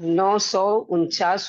949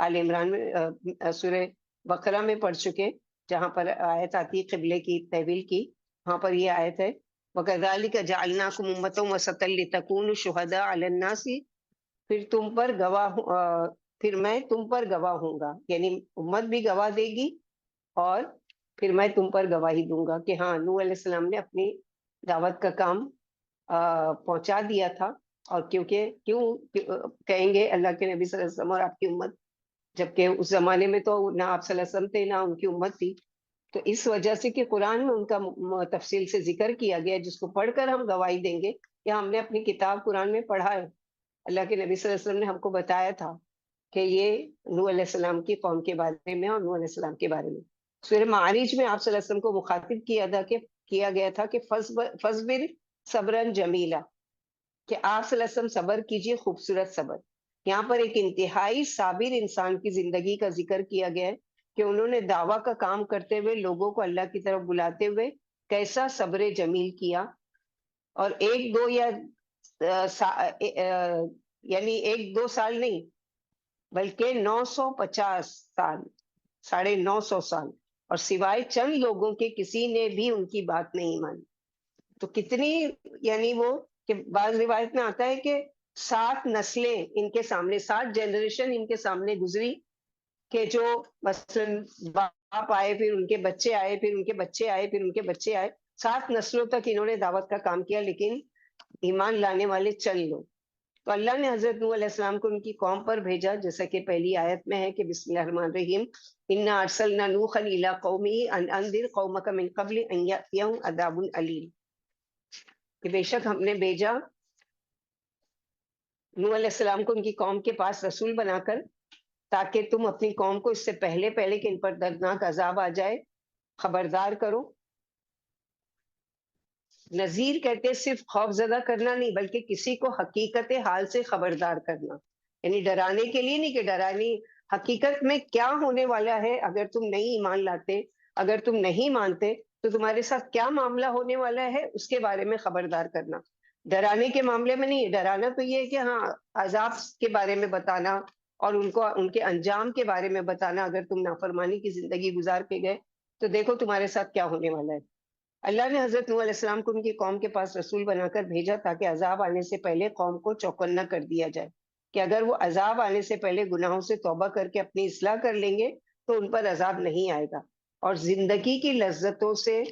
آل عمران میں سورہ بقرہ میں پڑھ چکے، جہاں پر آیت آتی ہے قبلے کی تحویل کی، وہاں پر یہ آیت ہے وَكَذَلِكَ جَعَلْنَاكُمْ أُمَّةً وَسَطًا لِتَكُونُوا شُهَدَاءَ عَلَى النَّاسِ، پھر تم پر گواہ پھر میں تم پر گواہ ہوں گا، یعنی امت بھی گواہ دے گی اور پھر میں تم پر گواہی دوں گا کہ ہاں نوح علیہ السلام نے اپنی دعوت کا کام پہنچا دیا تھا۔ اور کیونکہ کیوں کہیں گے اللہ کے نبی صلی اللہ علیہ وسلم اور آپ کی امت، جبکہ اس زمانے میں تو نہ آپ صلی اللہ علیہ وسلم تھے نہ ان کی امت تھی، تو اس وجہ سے کہ قرآن میں ان کا تفصیل سے ذکر کیا گیا، جس کو پڑھ کر ہم گواہی دیں گے یا ہم نے اپنی کتاب قرآن میں پڑھا ہے، اللہ کے نبی صلی اللہ علیہ وسلم نے ہم کو بتایا تھا کہ یہ نوح علیہ السلام کی قوم کے بارے میں اور نوح علیہ السلام کے بارے میں۔ سورہ معارج میں آپ صلی اللہ علیہ وسلم کو مخاطب کیا گیا تھا کہ فصبر صبرن جمیلا، کہ آپ صلی اللہ علیہ وسلم صبر کیجئے خوبصورت صبر۔ یہاں پر ایک انتہائی صابر انسان کی زندگی کا ذکر کیا گیا ہے کہ انہوں نے دعویٰ کا کام کرتے ہوئے لوگوں کو اللہ کی طرف بلاتے ہوئے کیسا صبر جمیل کیا، اور ایک دو یا یعنی ایک دو سال نہیں بلکہ 950 سال، 950 سال، اور سوائے چند لوگوں کے کسی نے بھی ان کی بات نہیں مانی۔ تو کتنی، یعنی وہ کہ بعض روایت میں آتا ہے کہ 7 نسلیں ان کے سامنے، 7 جنریشن ان کے سامنے گزری، کہ جو مثلاً باپ آئے، پھر ان کے بچے آئے، پھر ان کے بچے آئے، پھر ان کے بچے آئے، 7 نسلوں تک انہوں نے دعوت کا کام کیا، لیکن ایمان لانے والے چند لوگ۔ تو اللہ نے حضرت نوح علیہ السلام کو ان کی قوم پر بھیجا، جیسا کہ پہلی آیت میں ہے کہ بسم اللہ الرحمن الرحیم انا ارسلنا نوحا الی قومه ان انذر قومک من قبل ان یاتیہم عذاب علیم، کہ بے شک ہم نے بھیجا نوح علیہ السلام کو ان کی قوم کے پاس رسول بنا کر، تاکہ تم اپنی قوم کو اس سے پہلے کہ ان پر دردناک عذاب آ جائے خبردار کرو۔ نذیر کہتے ہیں صرف خوف زدہ کرنا نہیں، بلکہ کسی کو حقیقت حال سے خبردار کرنا، یعنی ڈرانے کے لیے نہیں، کہ ڈرانی حقیقت میں کیا ہونے والا ہے، اگر تم نہیں ایمان لاتے، اگر تم نہیں مانتے تو تمہارے ساتھ کیا معاملہ ہونے والا ہے اس کے بارے میں خبردار کرنا۔ ڈرانے کے معاملے میں نہیں، ڈرانا تو یہ ہے کہ ہاں عذاب کے بارے میں بتانا اور ان کو ان کے انجام کے بارے میں بتانا، اگر تم نافرمانی کی زندگی گزار کے گئے تو دیکھو تمہارے ساتھ کیا ہونے والا ہے۔ اللہ نے حضرت نوح علیہ السلام کو ان کی قوم کے پاس رسول بنا کر بھیجا تاکہ عذاب آنے سے پہلے قوم کو چوکنا کر دیا جائے، کہ اگر وہ عذاب آنے سے پہلے گناہوں سے توبہ کر کے اپنی اصلاح کر لیں گے تو ان پر عذاب نہیں آئے گا، اور زندگی کی لذتوں سے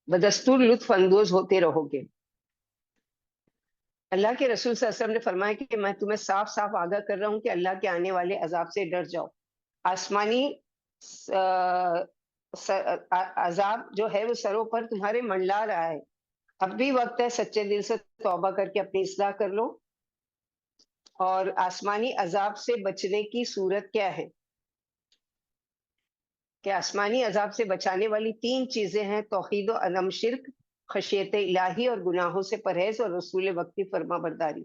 بدستور لطف اندوز ہوتے رہو گے۔ اللہ کے رسول صلی اللہ علیہ وسلم نے فرمایا کہ میں تمہیں صاف صاف آگاہ کر رہا ہوں کہ اللہ کے آنے والے عذاب سے ڈر جاؤ۔ آسمانی عذاب جو ہے وہ سروں پر تمہارے منڈلا رہا ہے، اب بھی وقت ہے سچے دل سے توبہ کر کے اپنی اصلاح کر لو۔ اور آسمانی عذاب سے بچنے کی صورت کیا ہے؟ کہ آسمانی عذاب سے بچانے والی 3 چیزیں ہیں: توحید و عدم شرک، خشیت الہی اور گناہوں سے پرہیز اور رسول وقتی فرما برداری۔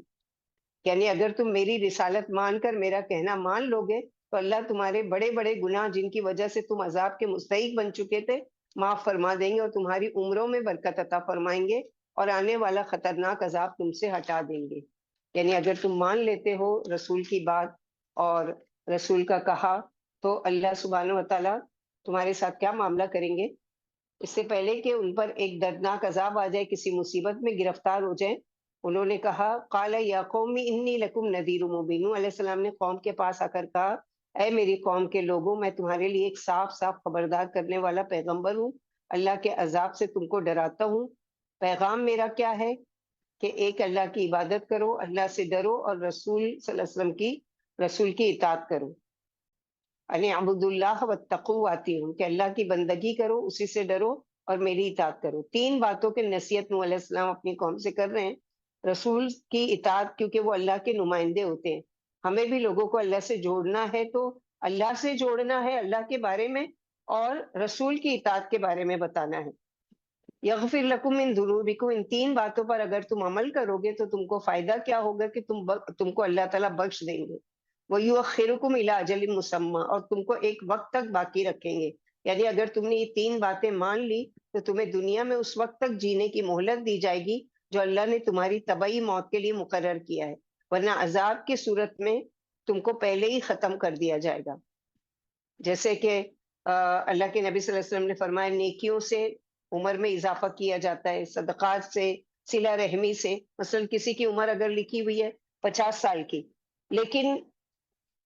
یعنی اگر تم میری رسالت مان کر میرا کہنا مان لو گے تو اللہ تمہارے بڑے بڑے گناہ جن کی وجہ سے تم عذاب کے مستحق بن چکے تھے معاف فرما دیں گے، اور تمہاری عمروں میں برکت عطا فرمائیں گے، اور آنے والا خطرناک عذاب تم سے ہٹا دیں گے۔ یعنی اگر تم مان لیتے ہو رسول کی بات اور رسول کا کہا تو اللہ سبحانہ و تعالیٰ تمہارے ساتھ کیا معاملہ کریں گے۔ اس سے پہلے کہ ان پر ایک دردناک عذاب آ جائے، کسی مصیبت میں گرفتار ہو جائیں، انہوں نے کہا قال یا قوم انی لکم نذیر مبین، علیہ السلام نے قوم کے پاس آ کر کہا اے میری قوم کے لوگوں، میں تمہارے لیے ایک صاف صاف خبردار کرنے والا پیغمبر ہوں، اللہ کے عذاب سے تم کو ڈراتا ہوں۔ پیغام میرا کیا ہے؟ کہ ایک اللہ کی عبادت کرو، اللہ سے ڈرو، اور رسول صلی اللہ علیہ وسلم کی رسول کی اطاعت کرو۔ ان اعبدوا اللہ واتقوا آتی ہوں کہ اللہ کی بندگی کرو، اسی سے ڈرو اور میری اطاعت کرو۔ 3 باتوں کے نصیحت نوح علیہ السلام اپنی قوم سے کر رہے ہیں۔ رسول کی اطاعت، کیونکہ وہ اللہ کے نمائندے ہوتے ہیں، ہمیں بھی لوگوں کو اللہ سے جوڑنا ہے تو اللہ سے جوڑنا ہے، اللہ کے بارے میں، اور رسول کی اطاعت کے بارے میں بتانا ہے۔ یغفر لکم من ذنوبکم، ان 3 باتوں پر اگر تم عمل کرو گے تو تم کو فائدہ کیا ہوگا کہ تم کو اللہ تعالیٰ بخش دیں گے۔ وَيُؤَخِّرُكُمْ إِلَىٰ أَجَلٍ مُّسَمًّى، اور تم کو ایک وقت تک باقی رکھیں گے۔ یعنی اگر تم نے یہ 3 باتیں مان لی تو تمہیں دنیا میں اس وقت تک جینے کی مہلت دی جائے گی جو اللہ نے تمہاری طبعی موت کے لیے مقرر کیا ہے، ورنہ عذاب کی صورت میں تم کو پہلے ہی ختم کر دیا جائے گا. جیسے کہ اللہ کے نبی صلی اللہ علیہ وسلم نے فرمایا نیکیوں سے عمر میں اضافہ کیا جاتا ہے، صدقات سے، صلہ رحمی سے. مثلا کسی کی عمر اگر لکھی ہوئی ہے 50 سال کی، لیکن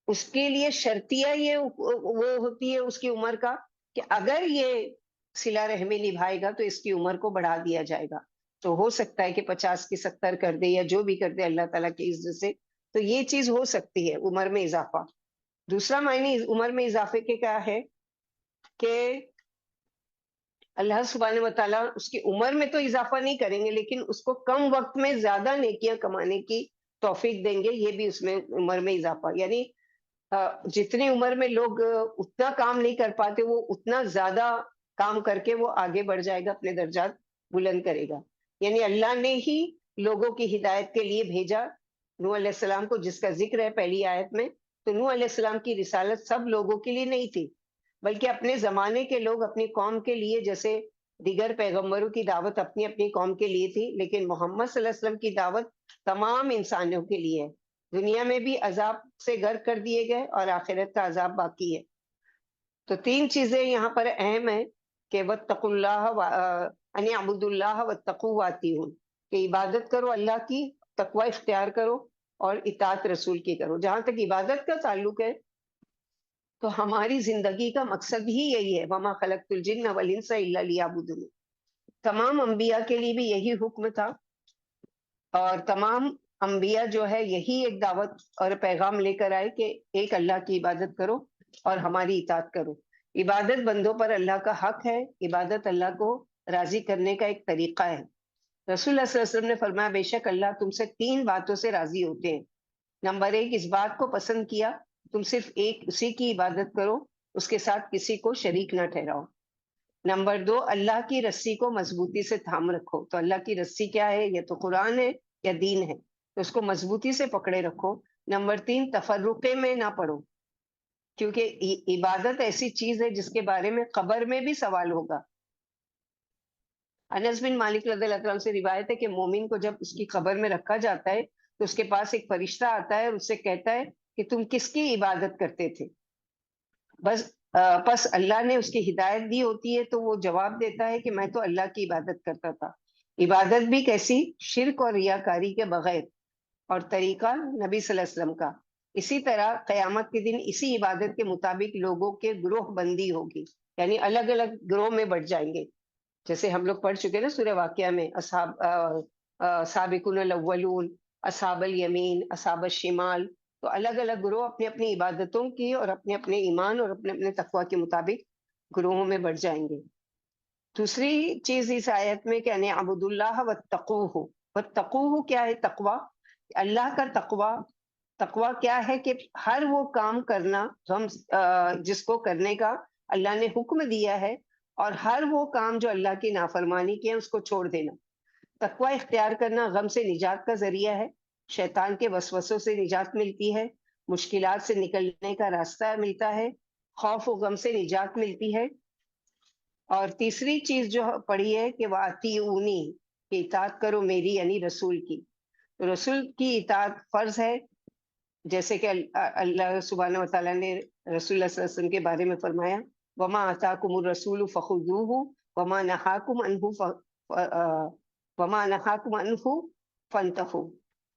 اس کے لیے شرطیہ یہ وہ ہوتی ہے اس کی عمر کا کہ اگر یہ صلہ رحمی نبھائے گا تو اس کی عمر کو بڑھا دیا جائے گا. تو ہو سکتا ہے کہ 50 کی 70 کر دے یا جو بھی کر دے اللہ تعالیٰ کی عزت سے. تو یہ چیز ہو سکتی ہے عمر میں اضافہ. دوسرا معنی عمر میں اضافے کے کیا ہے کہ اللہ سبحانہ و تعالیٰ اس کی عمر میں تو اضافہ نہیں کریں گے، لیکن اس کو کم وقت میں زیادہ نیکیاں کمانے کی توفیق دیں گے. یہ بھی اس میں عمر میں اضافہ، یعنی جتنی عمر میں لوگ اتنا کام نہیں کر پاتے، وہ اتنا زیادہ کام کر کے وہ آگے بڑھ جائے گا، اپنے درجات بلند کرے گا. یعنی اللہ نے ہی لوگوں کی ہدایت کے لیے بھیجا نوح علیہ السلام کو، جس کا ذکر ہے پہلی آیت میں. تو نوح علیہ السلام کی رسالت سب لوگوں کے لیے نہیں تھی، بلکہ اپنے زمانے کے لوگ اپنی قوم کے لیے، جیسے دیگر پیغمبروں کی دعوت اپنی اپنی قوم کے لیے تھی، لیکن محمد صلی اللہ علیہ وسلم کی دعوت تمام انسانوں کے لیے ہے. دنیا میں بھی عذاب سے غرق کر دیے گئے اور آخرت کا عذاب باقی ہے. تو 3 چیزیں یہاں پر اہم ہیں کہ واتقوا اللہ ان اعبدوا اللہ واتقوا واتیعون، کہ عبادت کرو اللہ کی، تقوی اختیار کرو اور اطاعت رسول کی کرو. جہاں تک عبادت کا تعلق ہے تو ہماری زندگی کا مقصد ہی یہی ہے، وما خلقت الجن والانس الا لیعبدون. تمام انبیاء کے لیے بھی یہی حکم تھا، اور تمام انبیاء جو ہے یہی ایک دعوت اور پیغام لے کر آئے کہ ایک اللہ کی عبادت کرو اور ہماری اطاعت کرو. عبادت بندوں پر اللہ کا حق ہے، عبادت اللہ کو راضی کرنے کا ایک طریقہ ہے. رسول اللہ صلی اللہ علیہ وسلم نے فرمایا بے شک اللہ تم سے 3 باتوں سے راضی ہوتے ہیں. نمبر 1، اس بات کو پسند کیا تم صرف ایک اسی کی عبادت کرو، اس کے ساتھ کسی کو شریک نہ ٹھہراؤ. نمبر 2، اللہ کی رسی کو مضبوطی سے تھام رکھو. تو اللہ کی رسی کیا ہے؟ یہ تو قرآن ہے یا دین ہے، تو اس کو مضبوطی سے پکڑے رکھو. نمبر 3، تفرقے میں نہ پڑو، کیونکہ عبادت ایسی چیز ہے جس کے بارے میں قبر میں بھی سوال ہوگا. انس بن مالک رضی اللہ عنہ سے روایت ہے کہ مومن کو جب اس کی قبر میں رکھا جاتا ہے تو اس کے پاس ایک فرشتہ آتا ہے اور اس سے کہتا ہے کہ تم کس کی عبادت کرتے تھے؟ بس اللہ نے اس کی ہدایت دی ہوتی ہے تو وہ جواب دیتا ہے کہ میں تو اللہ کی عبادت کرتا تھا. عبادت بھی کیسی؟ شرک اور ریاکاری کے بغیر، اور طریقہ نبی صلی اللہ علیہ وسلم کا. اسی طرح قیامت کے دن اسی عبادت کے مطابق لوگوں کے گروہ بندی ہوگی، یعنی الگ الگ گروہ میں بٹ جائیں گے. جیسے ہم لوگ پڑھ چکے نا سورہ واقعہ میں، سابقون الاولون، اصحاب الیمین، اصحاب الشمال. تو الگ الگ گروہ اپنی اپنی عبادتوں کی اور اپنے اپنے ایمان اور اپنے اپنے تقوی کے مطابق گروہوں میں بڑھ جائیں گے. دوسری چیز اس آیت میں کہ عبد اللہ واتقوہ. واتقوہ کیا ہے؟ تقوی، اللہ کا تقوی. تقوی کیا ہے کہ ہر وہ کام کرنا ہم جس کو کرنے کا اللہ نے حکم دیا ہے، اور ہر وہ کام جو اللہ کی نافرمانی کے ہیں اس کو چھوڑ دینا. تقوی اختیار کرنا غم سے نجات کا ذریعہ ہے، شیطان کے وسوسوں سے نجات ملتی ہے، مشکلات سے نکلنے کا راستہ ملتا ہے، خوف و غم سے نجات ملتی ہے. اور تیسری چیز جو پڑھی ہے کہ وَأَطِیعُونِی، کہ اطاعت کرو میری، یعنی رسول کی. رسول کی اطاعت فرض ہے، جیسے کہ اللہ سبحانہ و تعالیٰ نے رسول اللہ صلی اللہ علیہ وسلم کے بارے میں فرمایا وَمَا آتَاكُمُ الرَّسُولُ فَخُذُوهُ وَمَا نَهَاكُمْ عَنْهُ فَانْتَهُوا.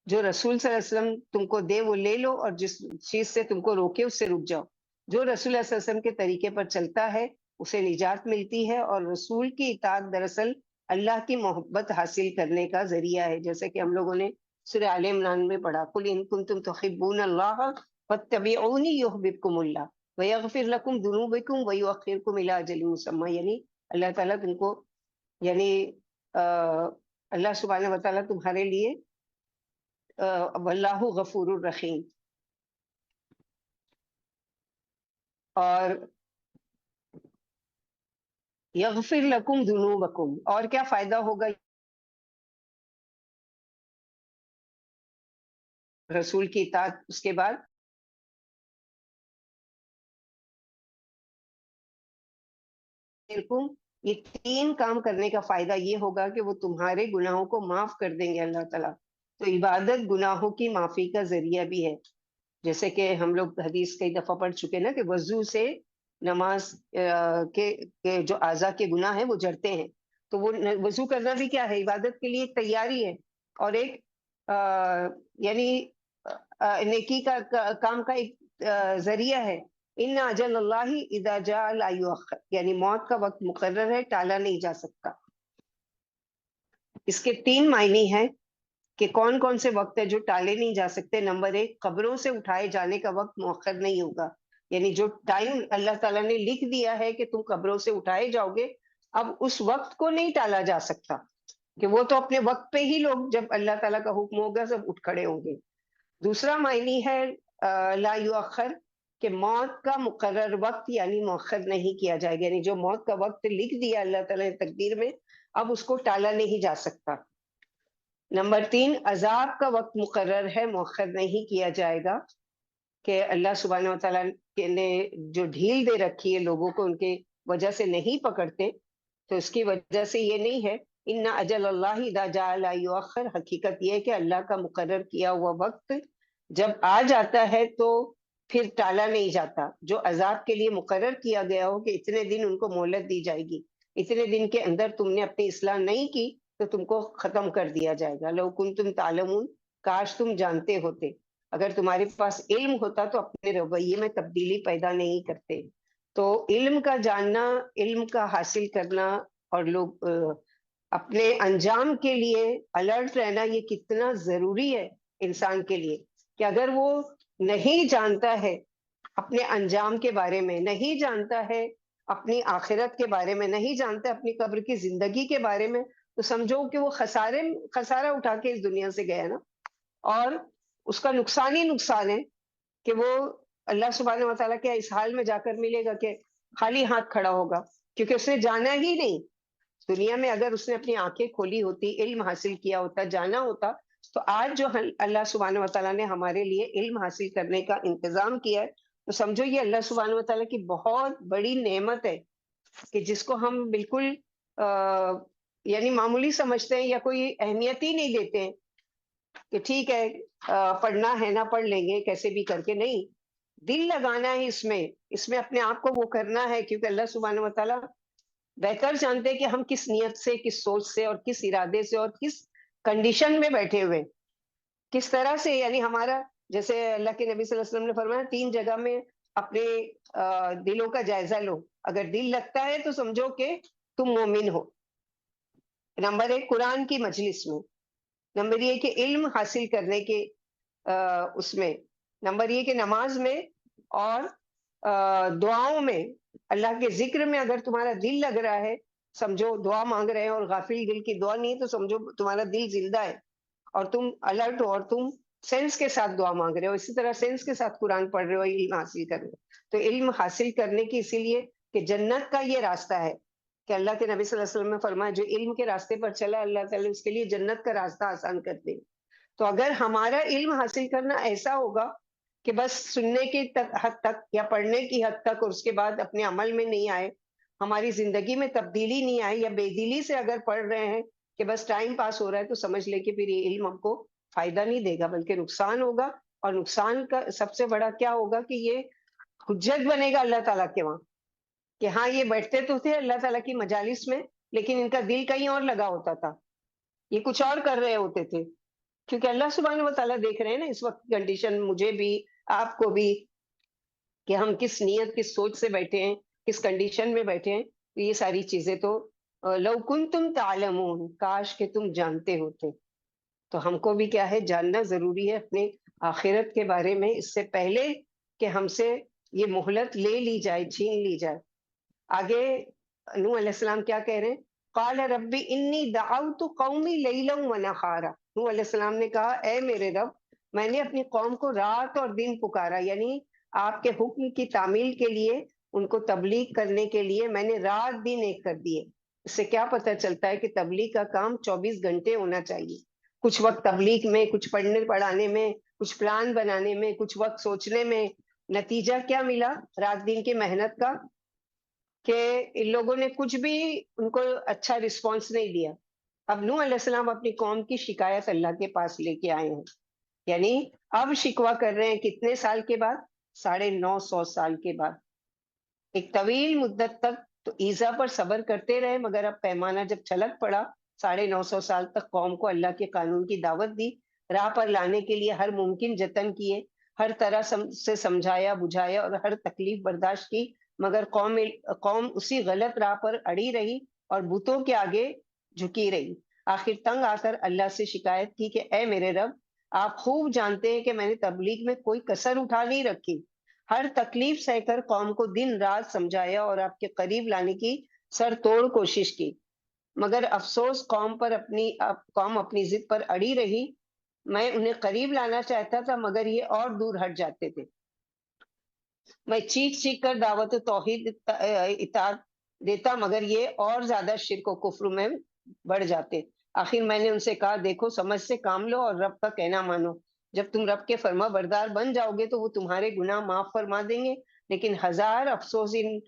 جو رسول صلی اللہ علیہ وسلم تم کو دے وہ لے لو، اور جس چیز سے تم کو روکے اس سے رک جاؤ. جو رسول اللہ صلی اللہ علیہ وسلم کے طریقے پر چلتا ہے اسے نجات ملتی ہے، اور رسول کی اطاعت دراصل اللہ کی محبت حاصل کرنے کا ذریعہ ہے. جیسے کہ ہم لوگوں نے سورہ آل عمران میں پڑھا قُلْ إِن كُنتُمْ تُحِبُّونَ اللَّهَ فَاتَّبِعُونِي يُحْبِبْكُمُ اللَّهُ وَيَغْفِرْ لَكُمْ ذُنُوبَكُمْ وَيُؤَخِّرْكُمْ إِلَىٰ أَجَلٍ مُّسَمًّى. یعنی اللہ تعالیٰ تم کو، یعنی اللہ سبحانہ و تعالیٰ تمہارے لیے واللہ غفور الرحیم. اور یغفر لکم ذنوبکم، اور کیا فائدہ ہوگا رسول کی اطاعت اس کے بعد؟ یہ 3 کام کرنے کا فائدہ یہ ہوگا کہ وہ تمہارے گناہوں کو معاف کر دیں گے اللہ تعالیٰ۔ تو عبادت گناہوں کی معافی کا ذریعہ بھی ہے، جیسے کہ ہم لوگ حدیث کئی دفعہ پڑھ چکے نا کہ وضو سے نماز کے جو اعضاء کے گناہ ہیں وہ جڑتے ہیں۔ تو وہ وضو کرنا بھی کیا ہے؟ عبادت کے لیے ایک تیاری ہے اور ایک یعنی نیکی کا کام کا ایک ذریعہ ہے۔ ان اجل اللہ اذا جاء لا یؤخر، یعنی موت کا وقت مقرر ہے، ٹالا نہیں جا سکتا۔ اس کے 3 معنی ہیں کہ کون کون سے وقت ہے جو ٹالے نہیں جا سکتے۔ نمبر 1، قبروں سے اٹھائے جانے کا وقت مؤخر نہیں ہوگا، یعنی جو ٹائم اللہ تعالیٰ نے لکھ دیا ہے کہ تم قبروں سے اٹھائے جاؤ گے، اب اس وقت کو نہیں ٹالا جا سکتا، کہ وہ تو اپنے وقت پہ ہی لوگ جب اللہ تعالیٰ کا حکم ہوگا سب اٹھ کھڑے ہوں گے۔ دوسرا معنی ہے لا یؤخر، کہ موت کا مقرر وقت یعنی مؤخر نہیں کیا جائے گا، یعنی جو موت کا وقت لکھ دیا اللہ تعالیٰ نے تقدیر میں، اب اس کو ٹالا نہیں جا سکتا۔ نمبر 3، عذاب کا وقت مقرر ہے، مؤخر نہیں کیا جائے گا، کہ اللہ سبحانہ و تعالیٰ نے جو ڈھیل دے رکھی ہے لوگوں کو ان کے وجہ سے نہیں پکڑتے، تو اس کی وجہ سے یہ نہیں ہے۔ ان اجل اللہ اذا جاء لا یؤخر، حقیقت یہ ہے کہ اللہ کا مقرر کیا ہوا وقت جب آ جاتا ہے تو پھر ٹالا نہیں جاتا۔ جو عذاب کے لیے مقرر کیا گیا ہو کہ اتنے دن ان کو مہلت دی جائے گی، اتنے دن کے اندر تم نے اپنی اصلاح نہیں کی تو تم کو ختم کر دیا جائے گا۔ لو کنتم تعلمون، کاش تم جانتے ہوتے، اگر تمہارے پاس علم ہوتا تو اپنے رویے میں تبدیلی پیدا نہیں کرتے۔ تو علم کا جاننا، علم کا حاصل کرنا اور لوگ اپنے انجام کے لیے الرٹ رہنا، یہ کتنا ضروری ہے انسان کے لیے، کہ اگر وہ نہیں جانتا ہے اپنے انجام کے بارے میں، نہیں جانتا ہے اپنی آخرت کے بارے میں، نہیں جانتا اپنی قبر کی زندگی کے بارے میں، تو سمجھو کہ وہ خسارہ اٹھا کے اس دنیا سے گیا نا، اور اس کا نقصان ہی نقصان ہے کہ وہ اللہ سبحانہ و تعالیٰ کے اس حال میں جا کر ملے گا کہ خالی ہاتھ کھڑا ہوگا، کیونکہ اس نے جانا ہی نہیں۔ دنیا میں اگر اس نے اپنی آنکھیں کھولی ہوتی، علم حاصل کیا ہوتا، جانا ہوتا، تو آج جو اللہ سبحانہ و تعالیٰ نے ہمارے لیے علم حاصل کرنے کا انتظام کیا ہے، تو سمجھو یہ اللہ سبحانہ و تعالیٰ کی بہت بڑی نعمت ہے، کہ جس کو ہم بالکل یعنی معمولی سمجھتے ہیں یا کوئی اہمیت ہی نہیں دیتے ہیں، کہ ٹھیک ہے پڑھنا ہے نا پڑھ لیں گے کیسے بھی کر کے۔ نہیں، دل لگانا ہے اس میں اپنے آپ کو وہ کرنا ہے، کیونکہ اللہ سبحانہ و تعالیٰ بہتر جانتے ہیں کہ ہم کس نیت سے، کس سوچ سے اور کس ارادے سے اور کس کنڈیشن میں بیٹھے ہوئے، کس طرح سے، یعنی ہمارا، جیسے اللہ کے نبی صلی اللہ علیہ وسلم نے فرمایا 3 جگہ میں اپنے دلوں کا جائزہ لو، اگر دل لگتا ہے تو سمجھو کہ تم مومن ہو۔ نمبر 1، قرآن کی مجلس میں، نمبر یہ کہ علم حاصل کرنے کے اس میں، نمبر یہ کہ نماز میں اور دعاؤں میں، اللہ کے ذکر میں اگر تمہارا دل لگ رہا ہے، سمجھو دعا مانگ رہے ہیں اور غافل دل کی دعا نہیں ہے، تو سمجھو تمہارا دل زندہ ہے اور تم الرٹ ہو اور تم سینس کے ساتھ دعا مانگ رہے ہو، اسی طرح سینس کے ساتھ قرآن پڑھ رہے ہو، علم حاصل کر رہے ہو۔ تو علم حاصل کرنے کی اسی لیے کہ جنت کا یہ راستہ ہے، کہ اللہ کے نبی صلی اللہ علیہ وسلم نے فرمایا جو علم کے راستے پر چلا اللہ تعالیٰ اس کے لیے جنت کا راستہ آسان کر دے۔ تو اگر ہمارا علم حاصل کرنا ایسا ہوگا کہ بس سننے کی حد تک یا پڑھنے کی حد تک اور اس کے بعد اپنے عمل میں نہیں آئے، ہماری زندگی میں تبدیلی نہیں آئی، یا بے دلی سے اگر پڑھ رہے ہیں کہ بس ٹائم پاس ہو رہا ہے، تو سمجھ لے کہ پھر یہ علم ہم کو فائدہ نہیں دے گا بلکہ نقصان ہوگا۔ اور نقصان کا سب سے بڑا کیا ہوگا کہ یہ حجت بنے گا اللہ تعالیٰ کے وہاں، کہ ہاں یہ بیٹھتے تو تھے اللہ تعالیٰ کی مجالس میں، لیکن ان کا دل کہیں اور لگا ہوتا تھا، یہ کچھ اور کر رہے ہوتے تھے، کیونکہ اللہ سبحانہ و تعالیٰ دیکھ رہے ہیں نا اس وقت کنڈیشن، مجھے بھی آپ کو بھی، کہ ہم کس نیت کس سوچ سے بیٹھے ہیں، کس کنڈیشن میں بیٹھے ہیں۔ تو یہ ساری چیزیں تو لو کنتم تعلمون، کاش کہ تم جانتے ہوتے۔ تو ہم کو بھی کیا ہے، جاننا ضروری ہے اپنے آخرت کے بارے میں، اس سے پہلے کہ ہم سے یہ مہلت لے لی جائے، چھین لی جائے۔ آگے نوح علیہ السلام کیا کہہ رہے ہیں؟ قال رب انی دعوت قومی لیلا ونہارا، نوح علیہ السلام نے کہا اے میرے رب، میں نے اپنی قوم کو رات اور دن پکارا، یعنی آپ کے حکم کی تعمیل کے لیے، ان کو تبلیغ کرنے کے لیے میں نے رات دن ایک کر دیے۔ اس سے کیا پتہ چلتا ہے کہ تبلیغ کا کام 24 گھنٹے ہونا چاہیے، کچھ وقت تبلیغ میں، کچھ پڑھنے پڑھانے میں، کچھ پلان بنانے میں، کچھ وقت سوچنے میں، نتیجہ کیا ملا رات دن کی محنت کا؟ کہ ان لوگوں نے کچھ بھی ان کو اچھا رسپانس نہیں دیا۔ اب نوح علیہ السلام اپنی قوم کی شکایت اللہ کے پاس لے کے آئے ہیں، یعنی اب شکوہ کر رہے ہیں کتنے سال کے بعد؟ 950 سال کے بعد۔ ایک طویل مدت تک تو ایذا پر صبر کرتے رہے، مگر اب پیمانہ جب چھلک پڑا، 950 سال تک قوم کو اللہ کے قانون کی دعوت دی، راہ پر لانے کے لیے ہر ممکن جتن کیے، ہر طرح سے سمجھایا بجھایا اور ہر تکلیف برداشت کی، مگر قوم اسی غلط راہ پر اڑی رہی اور بتوں کے آگے جھکی رہی۔ آخر تنگ آ کر اللہ سے شکایت کی کہ اے میرے رب، آپ خوب جانتے ہیں کہ میں نے تبلیغ میں کوئی کسر اٹھا نہیں رکھی، ہر تکلیف سہ کر قوم کو دن رات سمجھایا اور آپ کے قریب لانے کی سر توڑ کوشش کی، مگر افسوس قوم اپنی ضد پر اڑی رہی۔ میں انہیں قریب لانا چاہتا تھا مگر یہ اور دور ہٹ جاتے تھے۔ میں چیخ چیخ کر دعوت توحید اطاعت دیتا مگر یہ اور زیادہ شرک و کفر میں بڑھ جاتے۔ آخر میں نے ان سے کہا دیکھو سمجھ سے کام لو اور رب کا کہنا مانو، جب تم رب کے فرما بردار بن جاؤ گے تو وہ تمہارے گناہ معاف فرما دیں گے۔ لیکن ہزار افسوس ان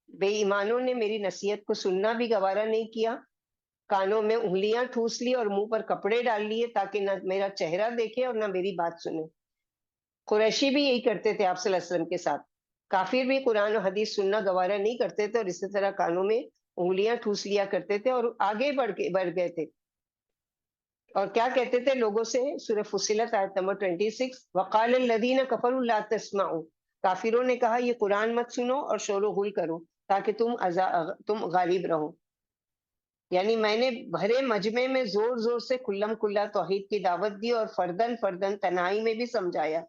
بے ایمانوں نے میری نصیحت کو سننا بھی گوارا نہیں کیا، کانوں میں انگلیاں ٹھوس لی اور منہ پر کپڑے ڈال لیے تاکہ نہ میرا چہرہ دیکھے اور نہ میری بات سنے۔ قریشی بھی یہی کرتے تھے آپ صلی اللہ علیہ وسلم کے ساتھ، کافر بھی قرآن و حدیث سننا گوارا نہیں کرتے تھے اور اسی طرح کانوں میں انگلیاں ٹھوس لیا کرتے تھے اور آگے بڑھ گئے تھے۔ اور کیا کہتے تھے لوگوں سے؟ سورہ فصلت آیت نمبر 26، وقال الذین کفروا لا تسمعوا، کافروں نے کہا یہ قرآن مت سنو اور شور و غل کرو تاکہ تم غالب رہو۔ یعنی میں نے بھرے مجمع میں زور زور سے کھلم کھلا توحید کی دعوت دی اور فردن فردن تنہائی میں بھی سمجھایا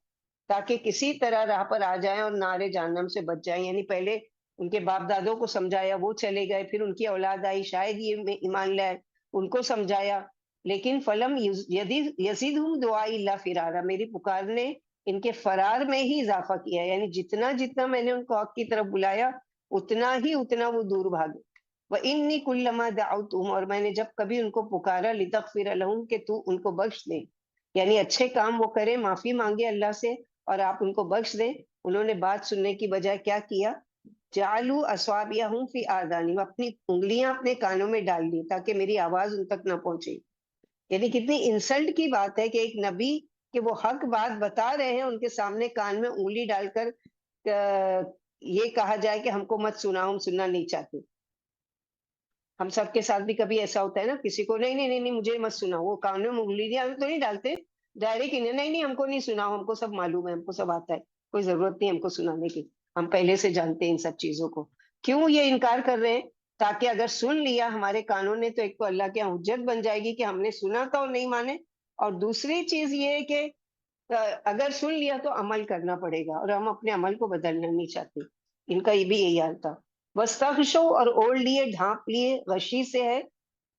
تاکہ کسی طرح راہ پر آ جائیں اور نارے جہنم سے بچ جائیں۔ یعنی پہلے ان کے باپ دادوں کو سمجھایا، وہ چلے گئے، پھر ان کی اولاد آئی، شاید یہ ایمان لائے، ان کو سمجھایا، لیکن فلم یزیدہم دعائی اللہ فرارا، میری پکار نے ان کے فرار میں ہی اضافہ کیا، یعنی جتنا جتنا میں نے ان کو حق کی طرف بلایا اتنا وہ دور بھاگے۔ وَإِنِّي كُلَّمَا دَعَوْتُهُمْ، اور میں نے جب کبھی ان کو پکارا، لِتَغْفِرَ لَهُمْ، کہ تو ان کو بخش دے، یعنی اچھے کام وہ کرے، معافی مانگے اللہ سے اور آپ ان کو بخش دیں، انہوں نے بات سننے کی بجائے کیا کیا؟ جعلوا اصابعهم فی آذانہم، اپنی انگلیاں اپنے کانوں میں ڈال لی تاکہ میری آواز ان تک نہ پہنچے۔ یعنی کتنی انسلٹ کی بات ہے کہ ایک نبی کہ وہ حق بات بتا رہے ہیں، ان کے سامنے کان میں انگلی ڈال کر یہ کہا جائے کہ ہم کو مت سنا، ہم سننا نہیں چاہتے۔ ہم سب کے ساتھ بھی کبھی ایسا ہوتا ہے نا، کسی کو نہیں نہیں نہیں نہیں مجھے مت سنا، وہ کان میں انگلیاں تو نہیں ڈالتے ڈائریکٹ، نہیں نہیں ہم کو نہیں سنا، ہم کو سب معلوم ہے، ہم کو سب آتا ہے، کوئی ضرورت نہیں ہم کو سنانے کی، ہم پہلے سے جانتے ہیں ان سب چیزوں کو۔ کیوں یہ انکار کر رہے ہیں؟ تاکہ اگر سن لیا ہمارے کانوں نے تو ایک تو اللہ کے حجت بن جائے گی کہ ہم نے سنا تھا اور نہیں مانے، اور دوسری چیز یہ ہے کہ اگر سن لیا تو عمل کرنا پڑے گا اور ہم اپنے عمل کو بدلنا نہیں چاہتے۔ ان کا یہ بھی یہی حال تھا۔ وَاسْتَغْشَوْا، اور اوڑھ لیے، ڈھانپ لیے، غشی سے ہے،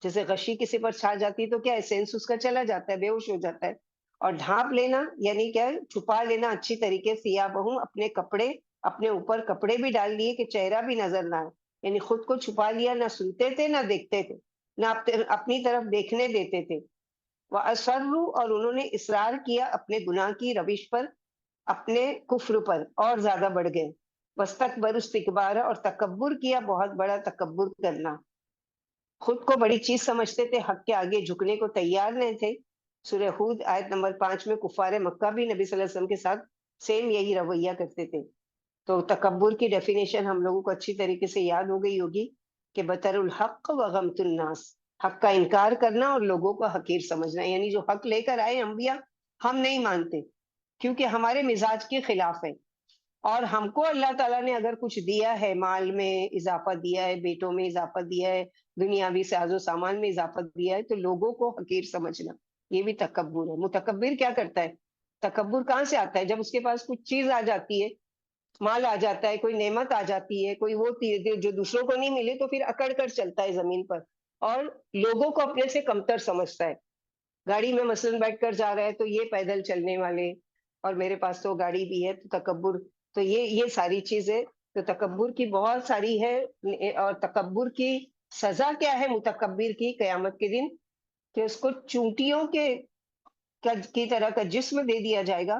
جیسے غشی کسی پر چھا جاتی تو کیا ہے، سینس اس کا چلا جاتا ہے، بے ہوش ہو جاتا ہے۔ اور ڈھانپ لینا یعنی کیا ہے، چھپا لینا اچھی طریقے سے، یا بہوں اپنے کپڑے، اپنے اوپر کپڑے بھی ڈال لیے کہ چہرہ بھی نظر نہ آئے، یعنی خود کو چھپا لیا، نہ سنتے تھے نہ دیکھتے تھے، نہ اپنی طرف دیکھنے دیتے تھے۔ وَأَصَرُّوا، اور انہوں نے اصرار کیا اپنے گناہ کی روش پر، اپنے کفر پر اور زیادہ بڑھ گئے۔ وَاسْتَكْبَرُوا اسْتِكْبَارًا، اور تکبر کیا، بہت بڑا تکبر کرنا، خود کو بڑی چیز سمجھتے تھے، حق کے آگے جھکنے کو تیار نہیں تھے۔ سورہ ہود آیت نمبر 5 میں کفار مکہ بھی نبی صلی اللہ علیہ وسلم کے ساتھ سیم یہی رویہ کرتے تھے۔ تو تکبر کی ڈیفینیشن ہم لوگوں کو اچھی طریقے سے یاد ہو گئی ہوگی کہ بطر الحق و غمت الناس، حق کا انکار کرنا اور لوگوں کو حقیر سمجھنا، یعنی جو حق لے کر آئے انبیاء ہم نہیں مانتے کیونکہ ہمارے مزاج کے خلاف ہے، اور ہم کو اللہ تعالیٰ نے اگر کچھ دیا ہے، مال میں اضافہ دیا ہے، بیٹوں میں اضافہ دیا ہے، دنیاوی ساز و سامان میں اضافہ دیا ہے، تو لوگوں کو حقیر سمجھنا یہ بھی تکبر ہے۔ متکبر کیا کرتا ہے؟ تکبر کہاں سے آتا ہے؟ جب اس کے پاس کچھ چیز آ جاتی ہے، مال آ جاتا ہے، کوئی نعمت آ جاتی ہے، کوئی وہ جو دوسروں کو نہیں ملے تو پھر اکڑ کر چلتا ہے زمین پر اور لوگوں کو اپنے سے کمتر سمجھتا ہے۔ گاڑی میں مثلاً بیٹھ کر جا رہا ہے تو یہ پیدل چلنے والے، اور میرے پاس تو گاڑی بھی ہے، تو تکبر، تو یہ ساری چیزیں تو تکبر کی بہت ساری ہے۔ اور تکبر کی سزا کیا ہے متکبر کی قیامت کے دن؟ کہ اس کو چونٹیوں کی طرح کا جسم دے دیا جائے گا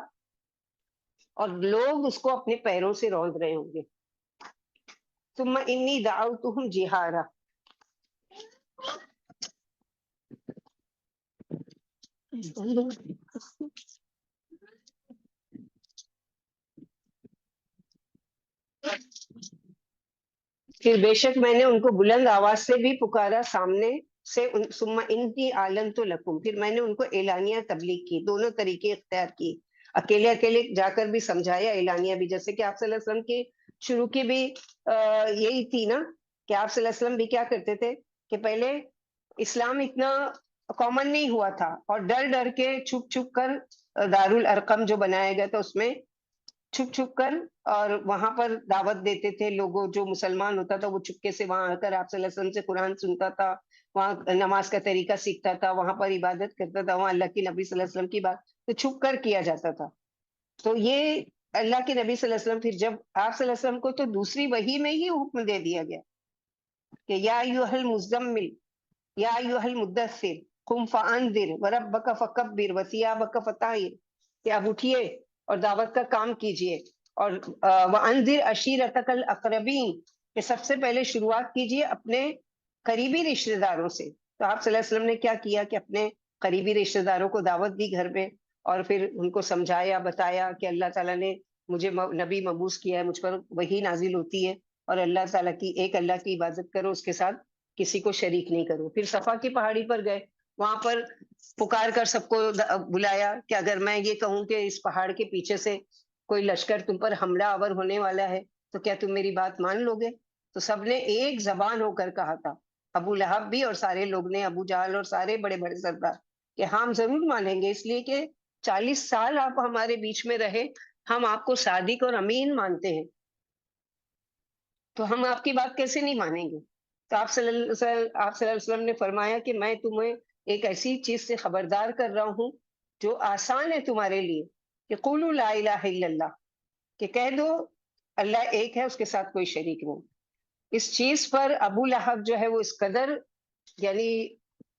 اور لوگ اس کو اپنے پیروں سے روند رہے ہوں گے۔ ثم انی دعوتہم جہارا. پھر بے شک میں نے ان کو بلند آواز سے بھی پکارا سامنے سے. ثم انی اعلنت لکم، پھر میں نے ان کو اعلانیہ تبلیغ کی. دونوں طریقے اختیار کی، اکیلے اکیلے جا کر بھی سمجھایا، اعلانیہ بھی. جیسے کہ آپ صلی اللہ علیہ وسلم کی شروع کی بھی یہی تھی نا، کہ آپ صلی اللہ علیہ وسلم بھی کیا کرتے تھے کہ پہلے اسلام اتنا کامن نہیں ہوا تھا، اور ڈر ڈر کے چھپ چھپ کر دارالارقم جو بنایا گیا تھا اس میں چھپ چھپ کر اور وہاں پر دعوت دیتے تھے لوگوں. جو مسلمان ہوتا تھا وہ چپکے سے وہاں آ کر آپ صلی اللہ علیہ وسلم سے قرآن سنتا تھا، وہاں نماز کا طریقہ سیکھتا تھا، وہاں پر عبادت کرتا تھا، وہاں اللہ کی نبی صلی اللہ علیہ وسلم کی بات تو چھپ کر کیا جاتا تھا. تو یہ اللہ کے نبی صلی اللہ علیہ وسلم پھر جب آپ صلی اللہ علیہ وسلم کو تو دوسری وحی میں ہی حکم دے دیا گیا کہ یا ایھا المزمل یا ایھا المدثر قم فانذر وربک فکبر وثیابک فطہر، کہ اب اٹھیے اور دعوت کا کام کیجیے، اور وانذر عشیرتک الاقربین، کہ سب سے پہلے شروعات کیجیے اپنے قریبی رشتہ داروں سے. تو آپ صلی اللہ علیہ وسلم نے کیا کیا کہ اپنے قریبی رشتہ داروں کو دعوت دی گھر میں، اور پھر ان کو سمجھایا بتایا کہ اللہ تعالیٰ نے مجھے نبی مبعوث کیا ہے، مجھ پر وحی نازل ہوتی ہے، اور اللہ تعالیٰ کی ایک اللہ کی عبادت کرو، اس کے ساتھ کسی کو شریک نہیں کرو. پھر صفا کی پہاڑی پر گئے، وہاں پر پکار کر سب کو بلایا کہ اگر میں یہ کہوں کہ اس پہاڑ کے پیچھے سے کوئی لشکر تم پر حملہ آور ہونے والا ہے تو کیا تم میری بات مان لو گے؟ تو سب نے ایک زبان ہو کر کہا تھا، ابو لہب بھی اور سارے لوگ نے، ابو جہل اور سارے بڑے بڑے سردار، کہ ہم ضرور مانیں گے، اس لیے کہ 40 سال آپ ہمارے بیچ میں رہے، ہم آپ کو صادق اور امین مانتے ہیں، تو ہم آپ کی بات کیسے نہیں مانیں گے؟ تو آپ صلی اللہ علیہ وسلم نے فرمایا کہ میں تمہیں ایک ایسی چیز سے خبردار کر رہا ہوں جو آسان ہے تمہارے لیے، کہ قولوا لا الہ الا اللہ، کہ کہہ دو اللہ ایک ہے، اس کے ساتھ کوئی شریک نہیں. اس چیز پر ابو لہب جو ہے وہ اس قدر یعنی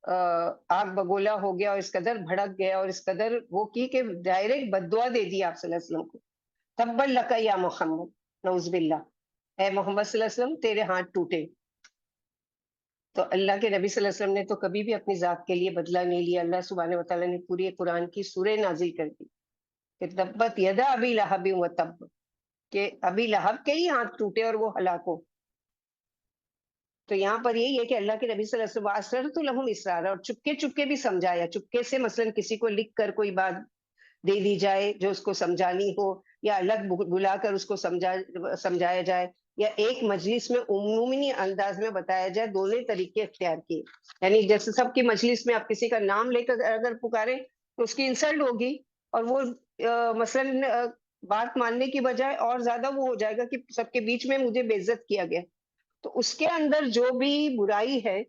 آگ بگولا ہو گیا، اور اس قدر بھڑک گیا، اور اس قدر وہ کی کہ ڈائریکٹ بد دعا دے دی آپ صلی اللہ علیہ وسلم کو. تبا لک یا محمد، نعوذ باللہ، اے محمد صلی اللہ علیہ وسلم تیرے ہاتھ ٹوٹے. تو اللہ کے نبی صلی اللہ علیہ وسلم نے تو کبھی بھی اپنی ذات کے لیے بدلہ نہیں لیا. اللہ سبحانہ وتعالیٰ نے پوری قرآن کی سورہ نازل کر دی کہ تبت یدا ابی لہب و تب، کہ ابی لہب کے ہی ہاتھ ٹوٹے اور وہ ہلاک ہو. تو یہاں پر یہی ہے کہ اللہ کے نبی صلی اللہ علیہ وسلم اسررت لہم اسرارا، اور چپکے چپکے بھی سمجھایا. چپکے سے مثلا کسی کو لکھ کر کوئی بات دے دی جائے جو اس کو سمجھانی ہو، یا الگ بلا کر اس کو سمجھایا جائے، یا ایک مجلس میں عمومی انداز میں بتایا جائے. دونوں طریقے اختیار کیے. یعنی جیسے سب کی مجلس میں آپ کسی کا نام لے کر اگر پکارے تو اس کی انسلٹ ہوگی، اور وہ مثلا بات ماننے کی بجائے اور زیادہ وہ ہو جائے گا کہ سب کے بیچ میں مجھے بے عزت کیا گیا. تو اس کے اندر جو بھی برائی ہے،